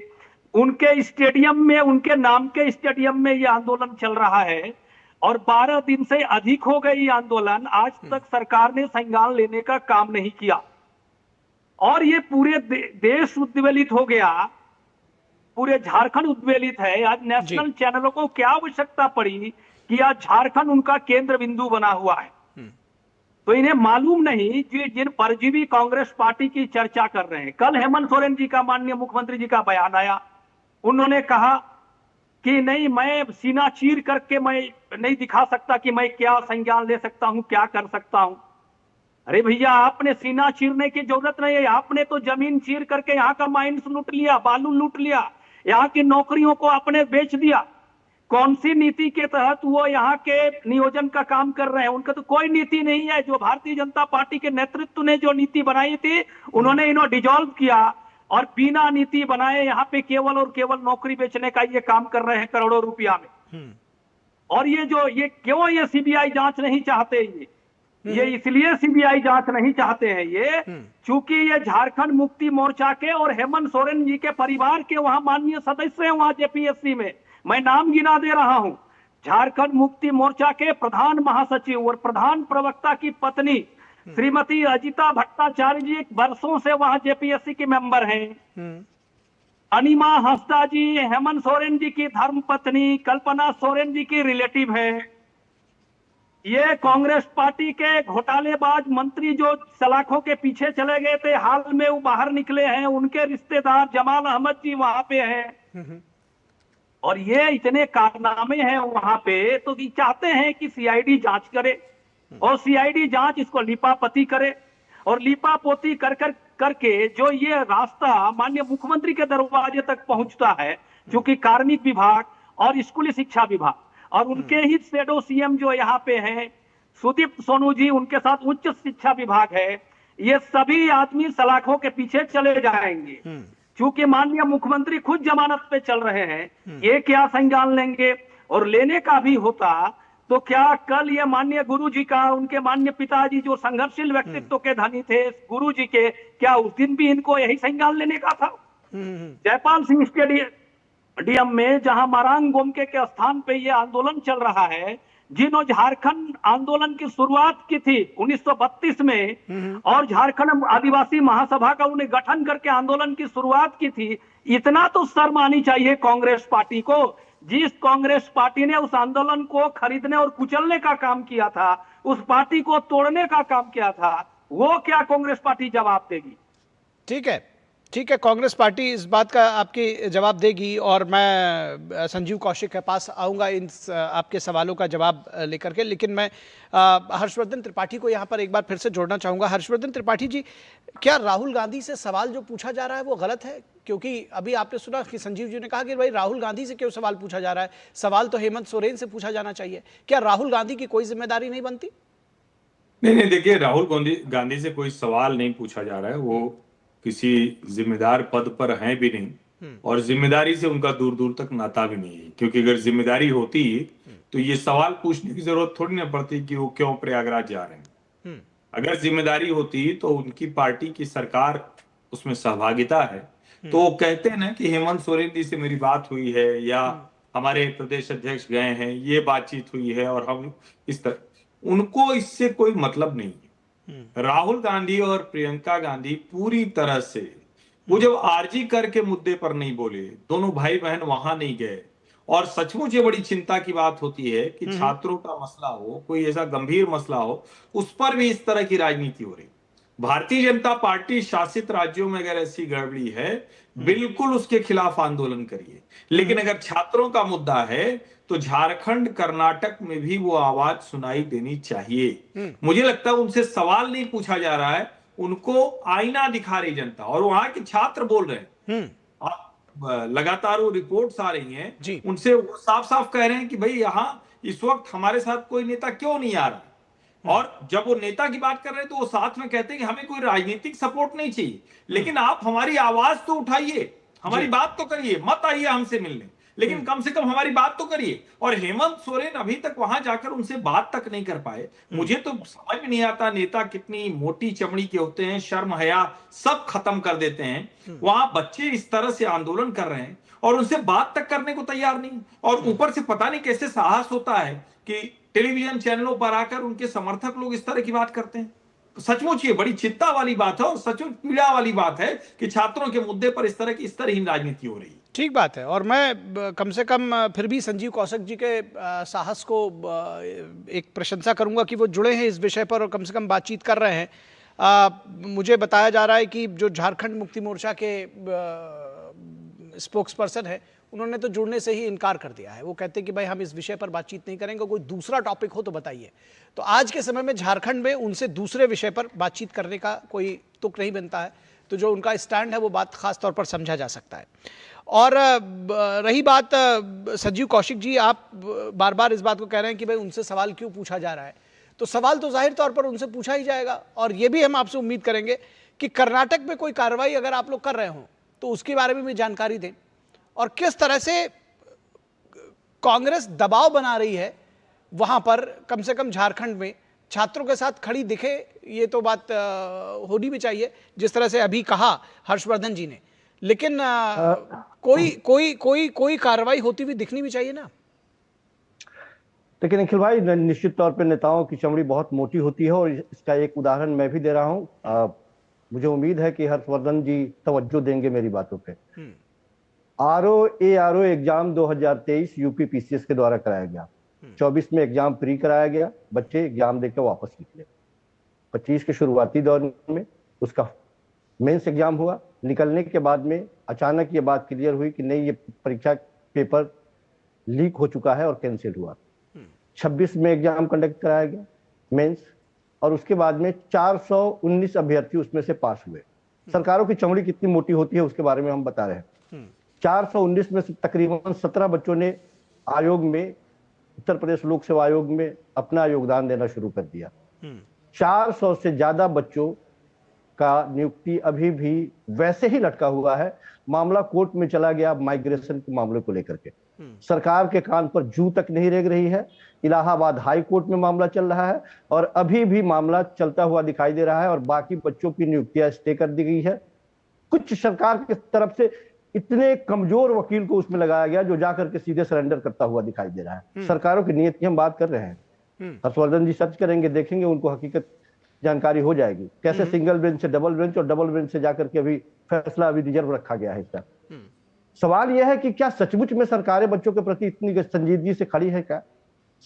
उनके स्टेडियम में, उनके नाम के स्टेडियम में यह आंदोलन चल रहा है और 12 दिन से अधिक हो गए ये आंदोलन। आज तक सरकार ने संज्ञान लेने का काम नहीं किया और ये पूरे देश उद्वेलित हो गया, पूरे झारखंड उद्वेलित है। आज नेशनल चैनलों को क्या आवश्यकता पड़ी कि आज झारखंड उनका केंद्र बिंदु बना हुआ है। तो इन्हें मालूम नहीं कि जिन परजीवी कांग्रेस पार्टी की चर्चा कर रहे हैं। कल हेमंत सोरेन जी का, माननीय मुख्यमंत्री जी का बयान आया, उन्होंने कहा कि नहीं, मैं सीना चीर करके मैं नहीं दिखा सकता कि मैं क्या संज्ञान ले सकता हूं, क्या कर सकता हूं। अरे भैया, आपने सीना चीरने की जरूरत नहीं है, आपने तो जमीन चीर करके यहाँ का माइंस लूट लिया, बालू लूट लिया, यहाँ की नौकरियों को आपने बेच दिया। कौन सी नीति के तहत वो यहाँ के नियोजन का काम कर रहे हैं? उनका तो कोई नीति नहीं है। जो भारतीय जनता पार्टी के नेतृत्व ने जो नीति बनाई थी, उन्होंने इन्हें डिजॉल्व किया और बिना नीति बनाए यहाँ पे केवल और केवल नौकरी बेचने का ये काम कर रहे हैं करोड़ों रुपया में। और ये क्यों ये सीबीआई जांच नहीं चाहते? ये इसलिए सीबीआई जांच नहीं चाहते हैं ये, चूंकि ये झारखंड मुक्ति मोर्चा के और हेमंत सोरेन जी के परिवार के वहां माननीय सदस्य हैं वहां जेपीएससी में। मैं नाम गिना दे रहा हूं। झारखंड मुक्ति मोर्चा के प्रधान महासचिव और प्रधान प्रवक्ता की पत्नी श्रीमती अजिता भट्टाचार्य जी वर्षों से वहां जेपीएससी के मेंबर हैं। अनिमा हंसदा जी हेमंत सोरेन जी की धर्म पत्नी, कल्पना सोरेन जी की रिलेटिव है। ये कांग्रेस पार्टी के घोटालेबाज मंत्री जो सलाखों के पीछे चले गए थे, हाल में वो बाहर निकले हैं, उनके रिश्तेदार जमाल अहमद जी वहां पे हैं। और ये इतने कारनामे हैं वहां पे, तो ये चाहते हैं कि सीआईडी जांच करे और सीआईडी जांच इसको लीपापोती करे और लीपापोती करके जो ये रास्ता माननीय मुख्यमंत्री के दरवाजे तक पहुंचता है, क्योंकि कार्मिक विभाग और स्कूली शिक्षा विभाग और उनके ही शेडो सीएम जो यहाँ पे हैं सुदीप सोनू जी, उनके साथ उच्च शिक्षा विभाग है, ये सभी आदमी सलाखों के पीछे चले जाएंगे। क्योंकि माननीय मुख्यमंत्री खुद जमानत पे चल रहे हैं, ये क्या संज्ञान लेंगे? और लेने का भी होता तो क्या कल ये माननीय गुरु जी का, उनके माननीय पिताजी जो संघर्षशील व्यक्तित्व के धनी थे गुरु जी के, क्या उस दिन भी इनको यही संज्ञान लेने का था? जयपाल सिंह स्टेडियम में जहां मारांग गोमके के स्थान पे ये आंदोलन चल रहा है, जिन्होंने झारखंड आंदोलन की शुरुआत की थी 1932 में और झारखंड आदिवासी महासभा का उन्हें गठन करके आंदोलन की शुरुआत की थी, इतना तो शर्म आनी चाहिए कांग्रेस पार्टी को। जिस कांग्रेस पार्टी ने उस आंदोलन को खरीदने और कुचलने का काम किया था, उस पार्टी को तोड़ने का काम किया था, वो क्या कांग्रेस पार्टी जवाब देगी? ठीक है, ठीक है, कांग्रेस पार्टी इस बात का आपकी जवाब देगी और मैं संजीव कौशिक के पास आऊंगा इन आपके सवालों का जवाब लेकर के। लेकिन मैं हर्षवर्धन त्रिपाठी को यहाँ पर एक बार फिर से जोड़ना चाहूँगा। हर्षवर्धन त्रिपाठी जी, क्या राहुल गांधी से सवाल जो पूछा जा रहा है वो गलत है? क्योंकि अभी आपने सुना कि संजीव जी ने कहा कि भाई राहुल गांधी से क्यों सवाल पूछा जा रहा है, सवाल तो हेमंत सोरेन से पूछा जाना चाहिए। क्या राहुल गांधी की कोई जिम्मेदारी नहीं बनती? नहीं, देखिए, राहुल गांधी से कोई सवाल नहीं पूछा जा रहा है। वो किसी जिम्मेदार पद पर हैं भी नहीं और जिम्मेदारी से उनका दूर दूर तक नाता भी नहीं है। क्योंकि अगर जिम्मेदारी होती तो ये सवाल पूछने की जरूरत थोड़ी ना पड़ती कि वो क्यों प्रयागराज जा रहे हैं। अगर जिम्मेदारी होती तो उनकी पार्टी की सरकार उसमें सहभागिता है, तो वो कहते हैं ना कि हेमंत सोरेन जी से मेरी बात हुई है या हमारे प्रदेश अध्यक्ष गए हैं, ये बातचीत हुई है और हम इस तरह, उनको इससे कोई मतलब नहीं है। राहुल गांधी और प्रियंका गांधी पूरी तरह से, वो जब आरजी कर के मुद्दे पर नहीं बोले, दोनों भाई बहन वहां नहीं गए, और सचमुच ये बड़ी चिंता की बात होती है कि छात्रों का मसला हो, कोई ऐसा गंभीर मसला हो, उस पर भी इस तरह की राजनीति हो रही। भारतीय जनता पार्टी शासित राज्यों में अगर ऐसी गड़बड़ी है, बिल्कुल उसके खिलाफ आंदोलन करिए। लेकिन अगर छात्रों का मुद्दा है तो झारखंड, कर्नाटक में भी वो आवाज सुनाई देनी चाहिए। मुझे लगता है उनसे सवाल नहीं पूछा जा रहा है, उनको आईना दिखा रही जनता, और वहां के छात्र बोल रहे हैं। लगातार वो रिपोर्ट्स आ रही हैं, उनसे वो साफ साफ कह रहे हैं कि भाई यहाँ इस वक्त हमारे साथ कोई नेता क्यों नहीं आ रहा। और जब वो नेता की बात कर रहे हैं तो वो साथ में कहते हैं कि हमें कोई राजनीतिक सपोर्ट नहीं चाहिए, लेकिन आप हमारी आवाज तो उठाइए, हमारी बात तो करिए, मत आइए हमसे मिलने, लेकिन कम से कम हमारी बात तो करिए। और हेमंत सोरेन अभी तक वहां जाकर उनसे बात तक नहीं कर पाए। मुझे तो समझ में नहीं आता, नेता कितनी मोटी चमड़ी के होते हैं, शर्म हया सब खत्म कर देते हैं। वहां बच्चे इस तरह से आंदोलन कर रहे हैं और उनसे बात तक करने को तैयार नहीं, और ऊपर से पता नहीं कैसे साहस होता है कि टेलीविजन चैनलों पर आकर उनके समर्थक लोग इस तरह की बात करते हैं। सचमुच ये बड़ी चिंता वाली बात है और सचमुच पीड़ा वाली बात है कि छात्रों के मुद्दे पर इस तरह ही राजनीति हो रही है। ठीक बात है। और मैं कम से कम फिर भी संजीव कौशिक जी के साहस को एक प्रशंसा करूंगा कि वो जुड़े हैं इस विषय पर और कम से कम बातचीत कर रहे हैं। मुझे बताया जा रहा है कि जो झारखंड मुक्ति मोर्चा के स्पोक्स पर्सन है, उन्होंने तो जुड़ने से ही इनकार कर दिया है। वो कहते हैं कि भाई हम इस विषय पर बातचीत नहीं करेंगे, कोई दूसरा टॉपिक हो तो बताइए। तो आज के समय में झारखंड में उनसे दूसरे विषय पर बातचीत करने का कोई तुक नहीं बनता है। तो जो उनका स्टैंड है वो बात खास तौर पर समझा जा सकता है। और रही बात संजीव कौशिक जी, आप बार बार इस बात को कह रहे हैं कि भाई उनसे सवाल क्यों पूछा जा रहा है, तो सवाल तो जाहिर तौर पर उनसे पूछा ही जाएगा। और ये भी हम आपसे उम्मीद करेंगे कि कर्नाटक में कोई कार्रवाई अगर आप लोग कर रहे हो तो उसके बारे में भी जानकारी दें, और किस तरह से कांग्रेस दबाव बना रही है वहां पर, कम से कम झारखंड में छात्रों के साथ खड़ी दिखे। ये तो बात होनी भी चाहिए, जिस तरह से अभी कहा हर्षवर्धन जी ने, लेकिन कोई कार्रवाई होती हुई दिखनी भी चाहिए ना। लेकिन निखिल भाई, निश्चित तौर पे नेताओं की चमड़ी बहुत मोटी होती है और इसका एक उदाहरण मैं भी दे रहा हूं। मुझे उम्मीद है कि हर्षवर्धन जी तवज्जो देंगे मेरी बातों पे। आरओ एग्जाम 2023 यूपी पीसीएस के द्वारा कराया गया। 24 में एग्जाम प्री कराया गया, बच्चे एग्जाम देकर वापस निकले। 25 के शुरुआती दौर में उसका मेंस एग्जाम हुआ। निकलने के बाद में अचानक ये बात क्लियर हुई कि नहीं, ये परीक्षा पेपर लीक हो चुका है और कैंसिल हुआ। 26 में एग्जाम कंडक्ट कराया गया मेंस, और उसके बाद में 419 अभ्यर्थी उसमें से पास हुए। सरकारों की चमड़ी कितनी मोटी होती है उसके बारे में हम बता रहे हैं। 419 में से तकरीबन 17 बच्चों ने आयोग में, उत्तर प्रदेश लोक सेवा आयोग में अपना योगदान देना शुरू कर दिया। 400 से ज्यादा बच्चों का नियुक्ति अभी भी वैसे ही लटका हुआ है। मामला कोर्ट में चला गया माइग्रेशन के मामले को लेकर के। सरकार के कान पर जू तक नहीं रेंग रही है। इलाहाबाद हाई कोर्ट में मामला चल रहा है और अभी भी मामला चलता हुआ दिखाई दे रहा है और बाकी बच्चों की नियुक्तियां स्टे कर दी गई है। कुछ सरकार की तरफ से इतने कमजोर वकील को उसमें लगाया गया जो जाकर के सीधे सरेंडर करता हुआ दिखाई दे रहा है। सरकारों की नीयत की हम बात कर रहे हैं। हर्षवर्धन जी सर्च करेंगे, देखेंगे, उनको हकीकत जानकारी हो जाएगी। कैसे सिंगल बेंच से डबल बेंच और डबल बेंच से जाकर के अभी फैसला अभी रिजर्व रखा गया है इसका। सवाल यह है कि क्या सचमुच में सरकारें बच्चों के प्रति इतनी संजीदगी से खड़ी है क्या?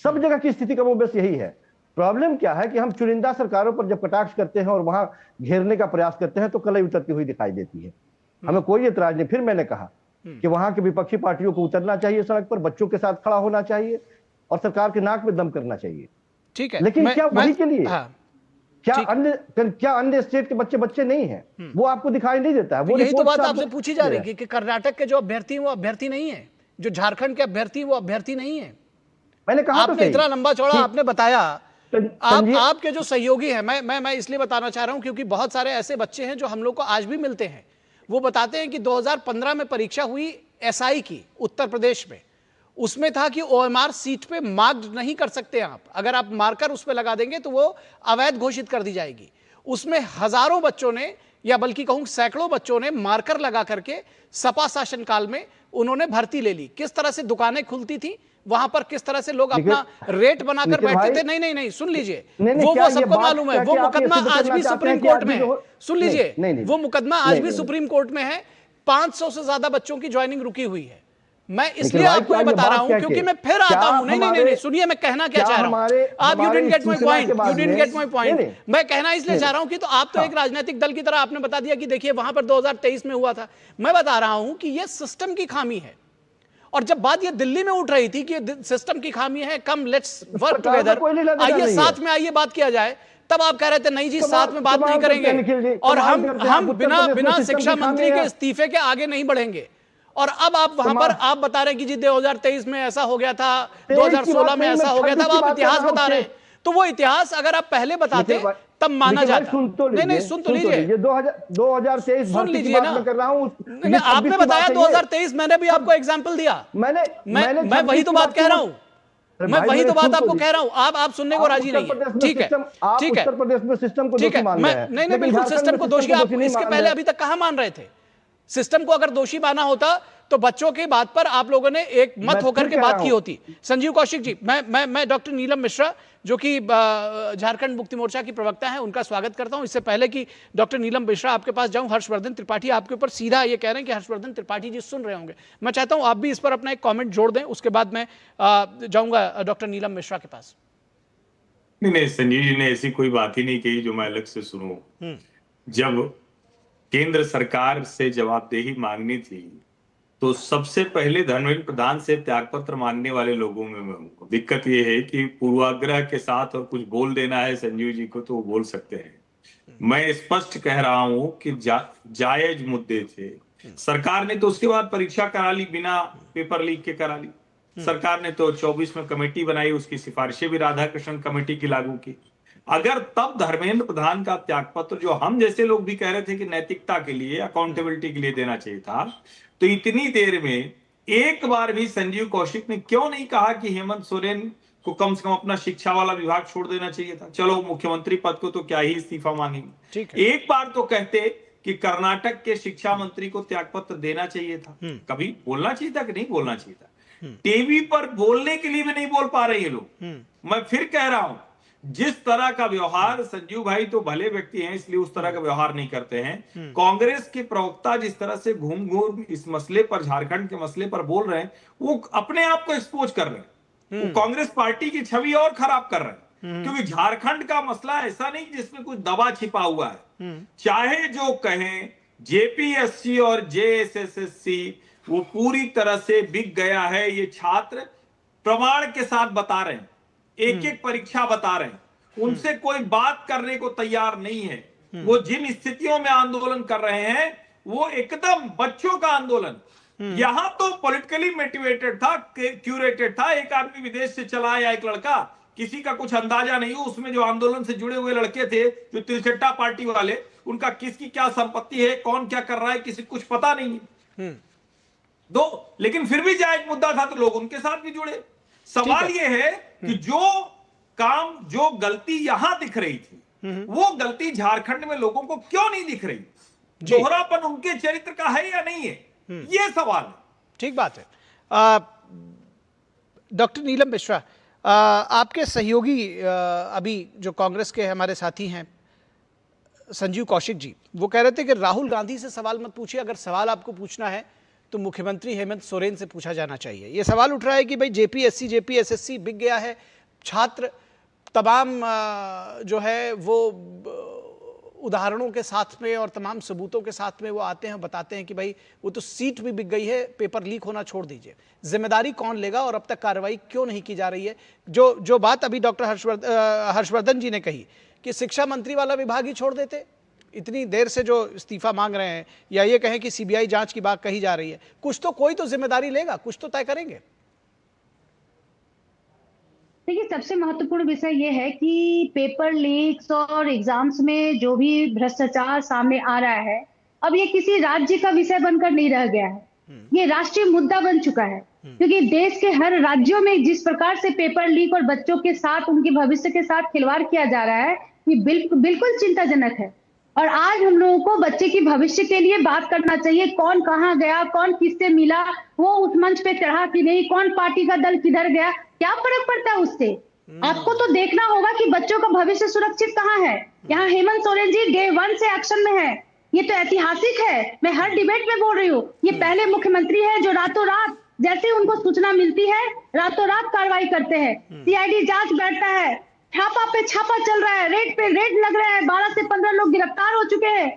सब जगह की स्थिति का वो बस यही है। प्रॉब्लम क्या है कि हम चुनिंदा सरकारों पर जब कटाक्ष करते हैं और वहां घेरने का प्रयास करते हैं तो कलई उतरती हुई दिखाई देती है। हमें कोई एतराज नहीं। फिर मैंने कहा कि वहां के विपक्षी पार्टियों को उतरना चाहिए सड़क पर, बच्चों के साथ खड़ा होना चाहिए और सरकार के नाक में दम करना चाहिए। ठीक है, लेकिन क्या वही के लिए क्या अन्य स्टेट के बच्चे नहीं है? वो आपको दिखाई नहीं देता है। वो यही तो बात आपसे पूछी जा रही है कि कर्नाटक के जो अभ्यर्थी हैं वो अभ्यर्थी नहीं है, जो झारखंड के अभ्यर्थी वो अभ्यर्थी नहीं है। मैंने कहा आपने इतना लंबा चौड़ा आपने बताया। आपके जो सहयोगी हैं, मैं इसलिए बताना चाह रहा हूं क्योंकि बहुत सारे ऐसे बच्चे हैं जो हम लोग को आज भी मिलते हैं। वो बताते हैं कि 2015 में परीक्षा हुई एसआई की उत्तर प्रदेश में, उसमें था कि ओएमआर सीट पे मार्क नहीं कर सकते आप, अगर आप मार्कर उस पे लगा देंगे तो वो अवैध घोषित कर दी जाएगी। उसमें हजारों बच्चों ने, या बल्कि कहूं सैकड़ों बच्चों ने मार्कर लगा करके सपा शासनकाल में उन्होंने भर्ती ले ली। किस तरह से दुकानें खुलती थी वहां पर, किस तरह से लोग अपना रेट बनाकर बैठते थे। नहीं, सुन लीजिए, वो सबको मालूम है। वो मुकदमा आज भी सुप्रीम कोर्ट में है। सुन लीजिए, वो मुकदमा आज भी सुप्रीम कोर्ट में है। 500 से ज्यादा बच्चों की ज्वाइनिंग रुकी हुई है। मैं इसलिए आपको ये बता रहा हूं क्योंकि मैं फिर आता हूं। नहीं, सुनिए, मैं कहना क्या चाह रहा हूं। आप you didn't get my point. मैं कहना इसलिए चाह रहा हूं कि तो आप तो एक राजनीतिक दल की तरह आपने बता दिया कि देखिए वहां पर 2023 में हुआ था। मैं बता रहा हूं कि ये सिस्टम की खामी है। और जब बात ये दिल्ली में उठ रही थी कि ये सिस्टम की खामी है, कम लेट्स वर्क टुगेदर, आइए साथ में आइए बात किया जाए, तब आप कह रहे थे नहीं जी साथ में बात नहीं करेंगे और हम बिना शिक्षा मंत्री के इस्तीफे के आगे नहीं बढ़ेंगे। और अब आप वहां पर आप बता रहे हैं कि जी 2023 में ऐसा हो गया था, 2016 में ऐसा हो गया था। अब आप इतिहास बता रहे हैं, तो वो इतिहास अगर आप पहले बताते तब माना जाता। नहीं, सुन तो लीजिए, ये 2023 सुन लीजिए ना, कर रहा हूं। आपने बताया 2023, मैंने भी आपको एग्जाम्पल दिया। मैं वही तो बात कह रहा हूं, मैं वही तो बात आपको कह रहा हूं। आप सुनने को राजी नहीं है। ठीक है, उत्तर प्रदेश में सिस्टम को दोषी मान रहे हैं। नहीं, बिल्कुल सिस्टम को दोषी। आप इसके पहले अभी तक कहां मान रहे थे? सिस्टम को अगर दोषी माना होता तो बच्चों की बात पर आप लोगों ने एक मत होकर के बात की होती। संजीव कौशिक जी, मैं डॉक्टर नीलम मिश्रा जो कि झारखंड मुक्ति मोर्चा की प्रवक्ता हैं, उनका स्वागत करता हूं। इससे पहले कि डॉक्टर नीलम मिश्रा आपके पास जाऊं, हर्षवर्धन त्रिपाठी आपके ऊपर सीधा ये कह रहे हैं कि हर्षवर्धन त्रिपाठी जी सुन रहे होंगे। मैं चाहता हूं आप भी इस पर अपना एक कॉमेंट जोड़ दें, उसके बाद मैं जाऊंगा डॉक्टर नीलम मिश्रा के पास। नहीं, संजीव जी ने ऐसी कोई बात ही नहीं कही जो मैं अलग से सुनूं। जब केंद्र सरकार से जवाबदेही मांगनी थी तो सबसे पहले धर्मेंद्र प्रधान से त्यागपत्र मांगने वाले लोगों में मैं हूं। दिक्कत यह है कि पूर्वाग्रह के साथ और कुछ बोल देना है संजीव जी को तो वो बोल सकते हैं। मैं स्पष्ट कह रहा हूं कि जायज मुद्दे थे। सरकार ने तो उसके बाद परीक्षा करा ली, बिना पेपर लीक के करा ली। सरकार ने तो 24 में कमेटी बनाई, उसकी सिफारिशें भी राधाकृष्णन कमेटी की लागू की। अगर तब धर्मेंद्र प्रधान का त्यागपत्र, जो हम जैसे लोग भी कह रहे थे कि नैतिकता के लिए, अकाउंटेबिलिटी के लिए देना चाहिए था, तो इतनी देर में एक बार भी संजीव कौशिक ने क्यों नहीं कहा कि हेमंत सोरेन को कम से कम अपना शिक्षा वाला विभाग छोड़ देना चाहिए था? चलो मुख्यमंत्री पद को तो क्या ही इस्तीफा मांगेंगे, एक बार तो कहते कि कर्नाटक के शिक्षा मंत्री को त्यागपत्र देना चाहिए था। कभी बोलना चाहिए था कि नहीं बोलना चाहिए था? टीवी पर बोलने के लिए भी नहीं बोल पा रहे ये लोग। मैं फिर कह रहा हूं, जिस तरह का व्यवहार, संजीव भाई तो भले व्यक्ति हैं इसलिए उस तरह का व्यवहार नहीं करते हैं। कांग्रेस के प्रवक्ता जिस तरह से घूम घूम इस मसले पर, झारखंड के मसले पर बोल रहे हैं, वो अपने आप को एक्सपोज कर रहे हैं। वो कांग्रेस पार्टी की छवि और खराब कर रहे हैं, क्योंकि झारखंड का मसला ऐसा नहीं जिसमें कुछ दबा छिपा हुआ है। चाहे जो कहें, जेपीएससी और जेएसएससी वो पूरी तरह से बिक गया है। ये छात्र प्रमाण के साथ बता रहे हैं, एक एक परीक्षा बता रहे हैं, उनसे कोई बात करने को तैयार नहीं है। वो जिन स्थितियों में आंदोलन कर रहे हैं वो एकदम बच्चों का आंदोलन। यहां तो पॉलिटिकली मोटिवेटेड था, क्यूरेटेड था। एक आदमी विदेश से चला आया, एक लड़का, किसी का कुछ अंदाजा नहीं हो उसमें जो आंदोलन से जुड़े हुए लड़के थे, जो तिरछट्टा पार्टी वाले, उनका किसकी क्या संपत्ति है, कौन क्या कर रहा है, किसी कुछ पता नहीं है। लेकिन फिर भी जायज मुद्दा था तो लोग उनके साथ भी जुड़े। सवाल यह है कि जो काम, जो गलती यहां दिख रही थी, वो गलती झारखंड में लोगों को क्यों नहीं दिख रही? दोहरापन उनके चरित्र का है या नहीं है, ये सवाल है। ठीक बात है। डॉक्टर नीलम मिश्रा, आपके सहयोगी अभी जो कांग्रेस के हमारे साथी हैं संजीव कौशिक जी, वो कह रहे थे कि राहुल गांधी से सवाल मत पूछिए, अगर सवाल आपको पूछना है तो मुख्यमंत्री हेमंत सोरेन से पूछा जाना चाहिए। ये सवाल उठ रहा है कि भाई जेपीएससी, जेपीएसएससी बिक गया है, छात्र तमाम जो है वो उदाहरणों के साथ में और तमाम सबूतों के साथ में वो आते हैं, बताते हैं कि भाई वो तो सीट भी बिक गई है, पेपर लीक होना छोड़ दीजिए, जिम्मेदारी कौन लेगा और अब तक कार्रवाई क्यों नहीं की जा रही है? जो बात अभी डॉक्टर हर्षवर्धन जी ने कही कि शिक्षा मंत्री वाला विभाग ही छोड़ देते, इतनी देर से जो इस्तीफा मांग रहे हैं, या ये कहें कि सीबीआई जांच की बात कही जा रही है, कुछ तो कोई तो जिम्मेदारी लेगा, कुछ तो तय करेंगे। देखिए, सबसे महत्वपूर्ण विषय ये है कि पेपर लीक्स और एग्जाम्स में जो भी भ्रष्टाचार सामने आ रहा है, अब ये किसी राज्य का विषय बनकर नहीं रह गया है, ये राष्ट्रीय मुद्दा बन चुका है। क्योंकि देश के हर राज्यों में जिस प्रकार से पेपर लीक और बच्चों के साथ, उनके भविष्य के साथ खिलवाड़ किया जा रहा है, ये बिल्कुल चिंताजनक है। और आज हम लोगों को बच्चे की भविष्य के लिए बात करना चाहिए। कौन कहाँ गया, कौन किससे मिला, वो उस मंच पे चढ़ा कि नहीं, कौन पार्टी का दल किधर गया, क्या फर्क पड़ता है उससे? आपको तो देखना होगा कि बच्चों का भविष्य सुरक्षित कहाँ है। यहाँ हेमंत सोरेन जी डे 1 से एक्शन में है, ये तो ऐतिहासिक है। मैं हर डिबेट में बोल रही हूँ, ये पहले मुख्यमंत्री है जो रातों रात जैसे उनको सूचना मिलती है रातों रात कार्रवाई करते हैं। सीआईडी जांच बैठता है, छापा पे छापा चल रहा है, रेड पे रेड लग रहा है, 12 से 15 लोग गिरफ्तार हो चुके हैं।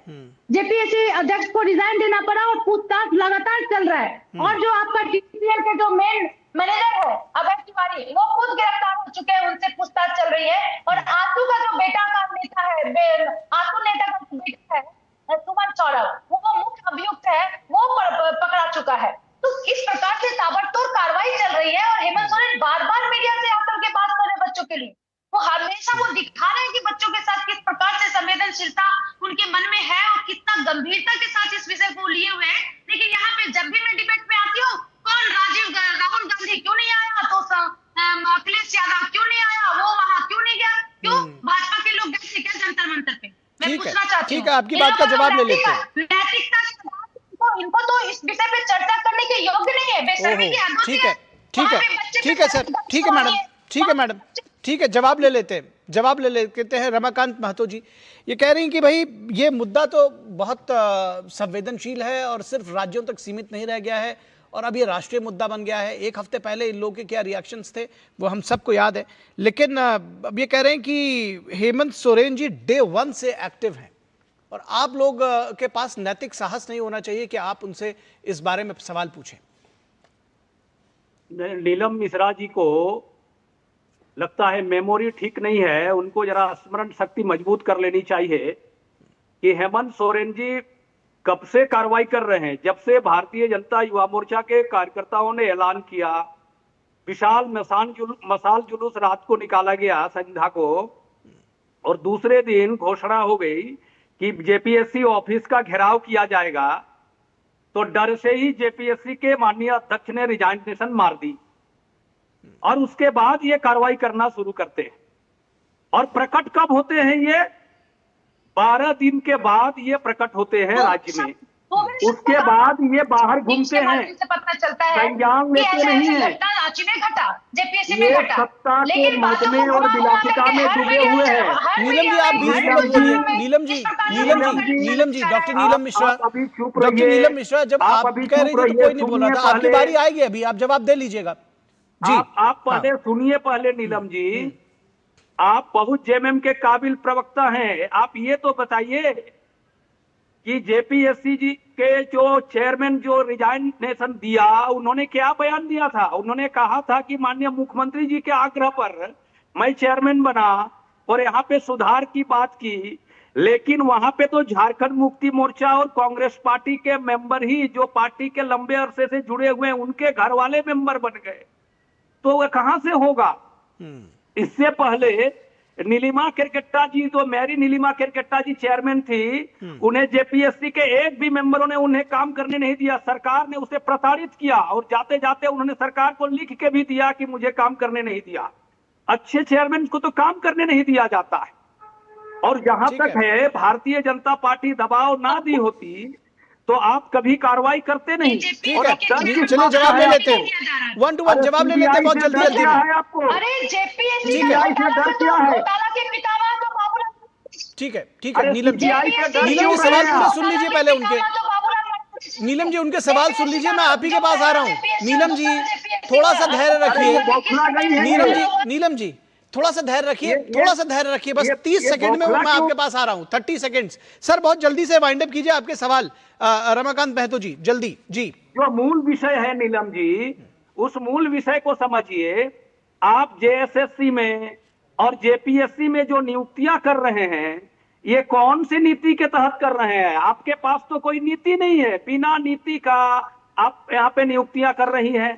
जेपीएससी अध्यक्ष को रिजाइन देना पड़ा और पूछताछ लगातार चल रहा है। और जो आपका टीसीएल के जो मेन मैनेजर है अभय तिवारी, वो खुद गिरफ्तार हो चुके हैं, उनसे पूछताछ चल रही है। और आंसू का जो बेटा का नेता है, आंसू नेता का जो बेटा है सुमन सौरभ, वो मुख्य अभियुक्त है, वो पकड़ा चुका है। तो इस प्रकार से ताबड़तोड़ कार्रवाई चल रही है। और हेमंत सोरेन बार बार मीडिया से आकर के बात कर रहे हैं बच्चों के लिए, वो हमेशा वो दिखा रहे हैं कि बच्चों के साथ किस प्रकार से संवेदनशीलता उनके मन में है और कितना गंभीरता के साथ इस विषय को लिए हुए हैं। लेकिन यहाँ पे जब भी मैं डिबेट में आती हूँ, कौन राहुल गांधी क्यों नहीं आया, तो अखिलेश यादव क्यों नहीं आया, वो वहां क्यों नहीं गया, क्यों भाजपा के लोग गए थे क्या जंतर मंतर पे? मैं पूछना चाहती हूँ। ठीक है, आपकी बात का जवाब ले लेते हैं। नैतिकता इनको तो इस विषय पे चर्चा करने करने के योग्य नहीं है, बेशर्मी की हद होती है। ठीक है सर, ठीक है मैडम, ठीक है, जवाब ले लेते हैं। रमाकांत महतो जी ये कह रही हैं कि भाई ये मुद्दा तो बहुत संवेदनशील है और सिर्फ राज्यों तक सीमित नहीं रह गया है और अब ये राष्ट्रीय मुद्दा बन गया है। एक हफ्ते पहले इन लोगों के क्या रिएक्शंस थे वो हम सबको याद है, लेकिन अब ये कह रहे हैं कि हेमंत सोरेन जी डे 1 से एक्टिव हैं और आप लोग के पास नैतिक साहस नहीं होना चाहिए कि आप उनसे इस बारे में सवाल पूछें। नीलम मिश्रा जी को लगता है मेमोरी ठीक नहीं है, उनको जरा स्मरण शक्ति मजबूत कर लेनी चाहिए कि हेमंत सोरेन जी कब से कार्रवाई कर रहे हैं। जब से भारतीय जनता युवा मोर्चा के कार्यकर्ताओं ने ऐलान किया, विशाल मसाल जुलूस रात को निकाला गया संध्या को, और दूसरे दिन घोषणा हो गई कि जेपीएससी ऑफिस का घेराव किया जाएगा, तो डर से ही जेपीएससी के माननीय अध्यक्ष ने रिजाइनेशन मार दी और उसके बाद ये कार्रवाई करना शुरू करते हैं। और प्रकट कब होते हैं? ये 12 दिन के बाद ये प्रकट होते हैं राज्य में। उसके बाद ये बाहर घूमते हैं, पता चलता है संज्ञान लेते नहीं है। रांची में घटा, जेपीएससी ये में घटा, सत्ता के लेकिन महकमे और विलासिता में डूबे हुए हैं। नीलम जी आप बीच में मत बोलिए। नीलम जी डॉक्टर नीलम मिश्रा जब आप कह रही थी तो कोई नहीं बोल रहा था। आपकी बारी आएगी अभी, आप जवाब दे लीजिएगा जी। आप पहले सुनिए। पहले नीलम जी, आप बहुत जेएमएम के काबिल प्रवक्ता हैं, आप ये तो बताइए कि जेपीएससी जी के जो चेयरमैन जो रिजाइनेशन दिया, उन्होंने क्या बयान दिया था? उन्होंने कहा था कि माननीय मुख्यमंत्री जी के आग्रह पर मैं चेयरमैन बना और यहाँ पे सुधार की बात की, लेकिन वहां पे तो झारखंड मुक्ति मोर्चा और कांग्रेस पार्टी के मेंबर ही, जो पार्टी के लंबे अरसे से जुड़े हुए हैं, उनके घर वाले मेंबर बन गए, तो वह कहां से होगा? इससे पहले नीलिमा केरकेट्टा जी, तो मैरी नीलिमा केरकेट्टा जी चेयरमैन थी, उन्हें जेपीएससी के एक भी मेंबरों ने उन्हें काम करने नहीं दिया। सरकार ने उसे प्रताड़ित किया और जाते जाते उन्होंने सरकार को लिख के भी दिया कि मुझे काम करने नहीं दिया। अच्छे चेयरमैन को तो काम करने नहीं दिया जाता है। और जहां तक है भारतीय जनता पार्टी दबाव ना दी होती तो आप कभी कार्रवाई करते नहीं। ठीक है, चलिए जवाब ले लेते हैं, 1 to 1 जवाब ले लेते हैं बहुत जल्दी जल्दी में। आपको अरे जेपीएससी ठीक है ठीक है नीलम जी सवाल पूरे सुन लीजिए पहले उनके। नीलम जी उनके सवाल सुन लीजिए, मैं आप ही के पास आ रहा हूँ। नीलम जी थोड़ा सा धैर्य रखिए। नीलम जी थोड़ा सा धैर्य रखिए, बस 30 सेकंड में मैं आपके पास आ रहा हूं। 30 सेकंड्स सर, बहुत जल्दी से वाइंड अप कीजिए आपके सवाल। रमाकांत महतो जी जल्दी जी। जो मूल विषय है नीलम जी, उस मूल विषय को समझिए। आप जेएसएससी में और जेपीएससी में जो नियुक्तियां कर रहे हैं, ये कौन सी नीति के तहत कर रहे हैं? आपके पास तो कोई नीति नहीं है, बिना नीति का आप यहाँ पे नियुक्तियां कर रही हैं,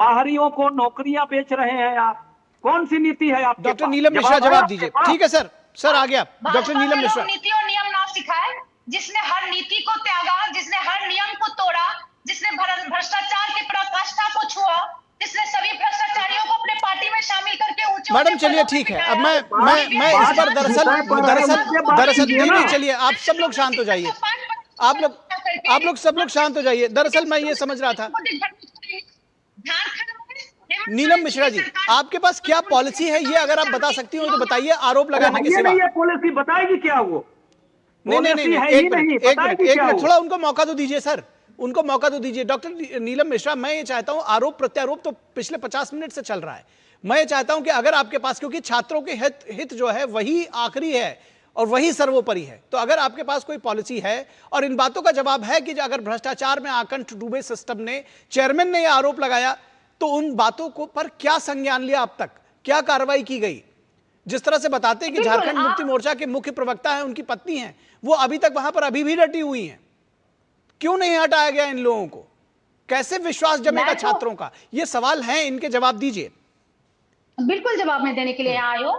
बाहरियों को नौकरियां बेच रहे हैं आप। कौन सी नीति है आपके? डॉक्टर नीलम मिश्रा जवाब दीजिए। ठीक है सर आ गया डॉक्टर नीलम मिश्रा। नीति और नियम ना सिखाए, जिसने हर नीति को त्यागा, जिसने हर नियम को तोड़ा, जिसने भ्रष्टाचार की पराकाष्ठा को छुआ, जिसने सभी भ्रष्टाचारियों को अपने पार्टी में शामिल करके ऊंचे मैडम चलिए ठीक है, अब मैं इस पर दरअसल नहीं चलिए आप सब लोग शांत हो जाइए। आप लोग सब लोग शांत हो जाइए। दरअसल मैं ये समझ रहा था नीलम मिश्रा जी, आपके पास क्या पॉलिसी है ये अगर आप बता सकती हो तो बताइए, आरोप लगाने के सिवा। ये पॉलिसी बताएगी क्या वो? नहीं, एक मिनट थोड़ा उनको मौका तो दीजिए सर, उनको मौका तो दीजिए। डॉक्टर नीलम मिश्रा, मैं ये चाहता हूं, आरोप प्रत्यारोप तो पिछले 50 मिनट से चल रहा है, मैं ये चाहता हूं कि अगर आपके पास, क्योंकि छात्रों के हित जो है वही आखिरी है और वही सर्वोपरि है, तो अगर आपके पास कोई पॉलिसी है और इन बातों का जवाब है कि अगर भ्रष्टाचार में आकंठ डूबे सिस्टम ने, चेयरमैन ने यह आरोप लगाया, तो उन बातों को पर क्या संज्ञान लिया अब तक, क्या कार्रवाई की गई? जिस तरह से बताते हैं कि झारखंड मुक्ति मोर्चा के मुख्य प्रवक्ता हैं, उनकी पत्नी हैं, वो अभी तक वहां पर अभी भी डटी हुई हैं, क्यों नहीं हटाया गया इन लोगों को? कैसे विश्वास जमेगा छात्रों का? ये सवाल हैं, इनके जवाब दीजिए। बिल्कुल जवाब मैं देने के लिए आई हूं।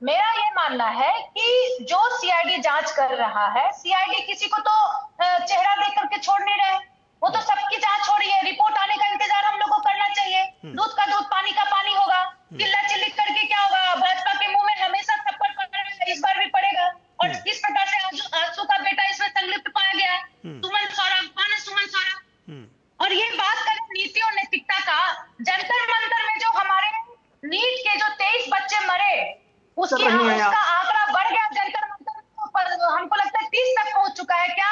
मेरा ये मानना है कि जो सीआईडी जांच कर रहा है, सीआईडी किसी को तो चेहरा देख करके छोड़ नहीं रहे, वो तो सबकी जांच हो रही है। रिपोर्ट आने का इंतजार हम लोग को करना चाहिए। दूध का दूध पानी का पानी होगा। चिल्ला चिल्ली करके क्या होगा? भाजपा के मुंह में हमेशा थप्पड़ पड़ेगा, इस बार भी पड़ेगा। और किस प्रकार से आंसू का बेटा इसमें संलिप्त पाया गया है, सुमन सौरभ, और ये बात उसका आंकड़ा बढ़ गया, जंतर मंतर हमको लगता है 30 तक पहुंच चुका है। क्या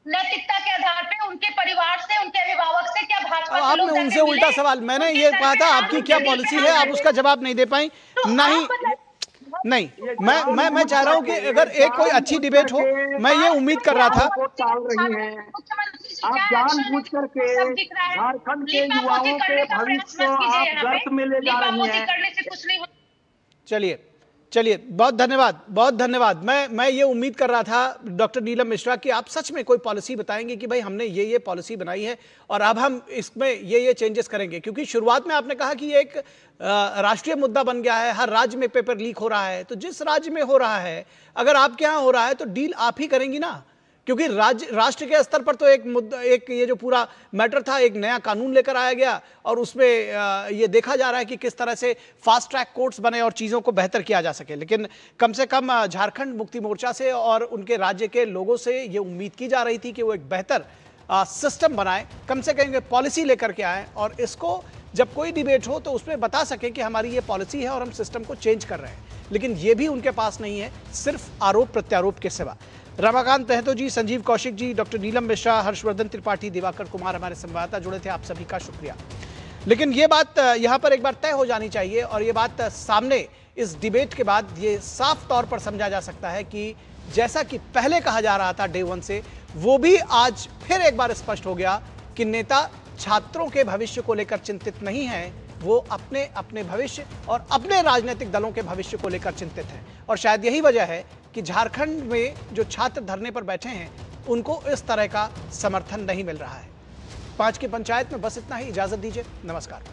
नैतिकता के आधार पे उनके परिवार से, उनके अभिभावक से क्या भाजपा के लोग आपने उनसे उल्टा सवाल, मैंने ये कहा था आपकी क्या पॉलिसी है, आप उसका जवाब नहीं दे पाई। नहीं, मैं चाह रहा हूं कि अगर एक कोई अच्छी डिबेट हो, मैं ये उम्मीद कर रहा था। आप जानबूझ करके झारखंड के युवाओं के भविष्य को आप गर्त में ले जा रही हैं। चलिए बहुत धन्यवाद। मैं ये उम्मीद कर रहा था डॉक्टर नीलम मिश्रा कि आप सच में कोई पॉलिसी बताएंगे कि भाई हमने ये पॉलिसी बनाई है और अब हम इसमें ये चेंजेस करेंगे, क्योंकि शुरुआत में आपने कहा कि ये एक राष्ट्रीय मुद्दा बन गया है, हर राज्य में पेपर लीक हो रहा है। तो जिस राज्य में हो रहा है, अगर आपके यहाँ हो रहा है तो डील आप ही करेंगी ना, क्योंकि राष्ट्र के स्तर पर तो एक मुद्दा, एक ये जो पूरा मैटर था, एक नया कानून लेकर आया गया और उसमें ये देखा जा रहा है कि किस तरह से फास्ट ट्रैक कोर्ट्स बने और चीज़ों को बेहतर किया जा सके। लेकिन कम से कम झारखंड मुक्ति मोर्चा से और उनके राज्य के लोगों से ये उम्मीद की जा रही थी कि वो एक बेहतर सिस्टम बनाए, कम से कम पॉलिसी लेकर के आए और इसको जब कोई डिबेट हो तो उसमें बता सकें कि हमारी ये पॉलिसी है और हम सिस्टम को चेंज कर रहे हैं। लेकिन ये भी उनके पास नहीं है, सिर्फ आरोप प्रत्यारोप के सिवा। रमाकांत महतो जी, संजीव कौशिक जी, डॉक्टर नीलम मिश्रा, हर्षवर्धन त्रिपाठी, दिवाकर कुमार हमारे संवाददाता जुड़े थे, आप सभी का शुक्रिया। लेकिन ये बात यहाँ पर एक बार तय हो जानी चाहिए और ये बात सामने इस डिबेट के बाद ये साफ तौर पर समझा जा सकता है कि जैसा कि पहले कहा जा रहा था डे 1 से, वो भी आज फिर एक बार स्पष्ट हो गया कि नेता छात्रों के भविष्य को लेकर चिंतित नहीं है, वो अपने अपने भविष्य और अपने राजनीतिक दलों के भविष्य को लेकर चिंतित हैं। और शायद यही वजह है कि झारखंड में जो छात्र धरने पर बैठे हैं उनको इस तरह का समर्थन नहीं मिल रहा है। 5 की पंचायत में बस इतना ही, इजाजत दीजिए, नमस्कार।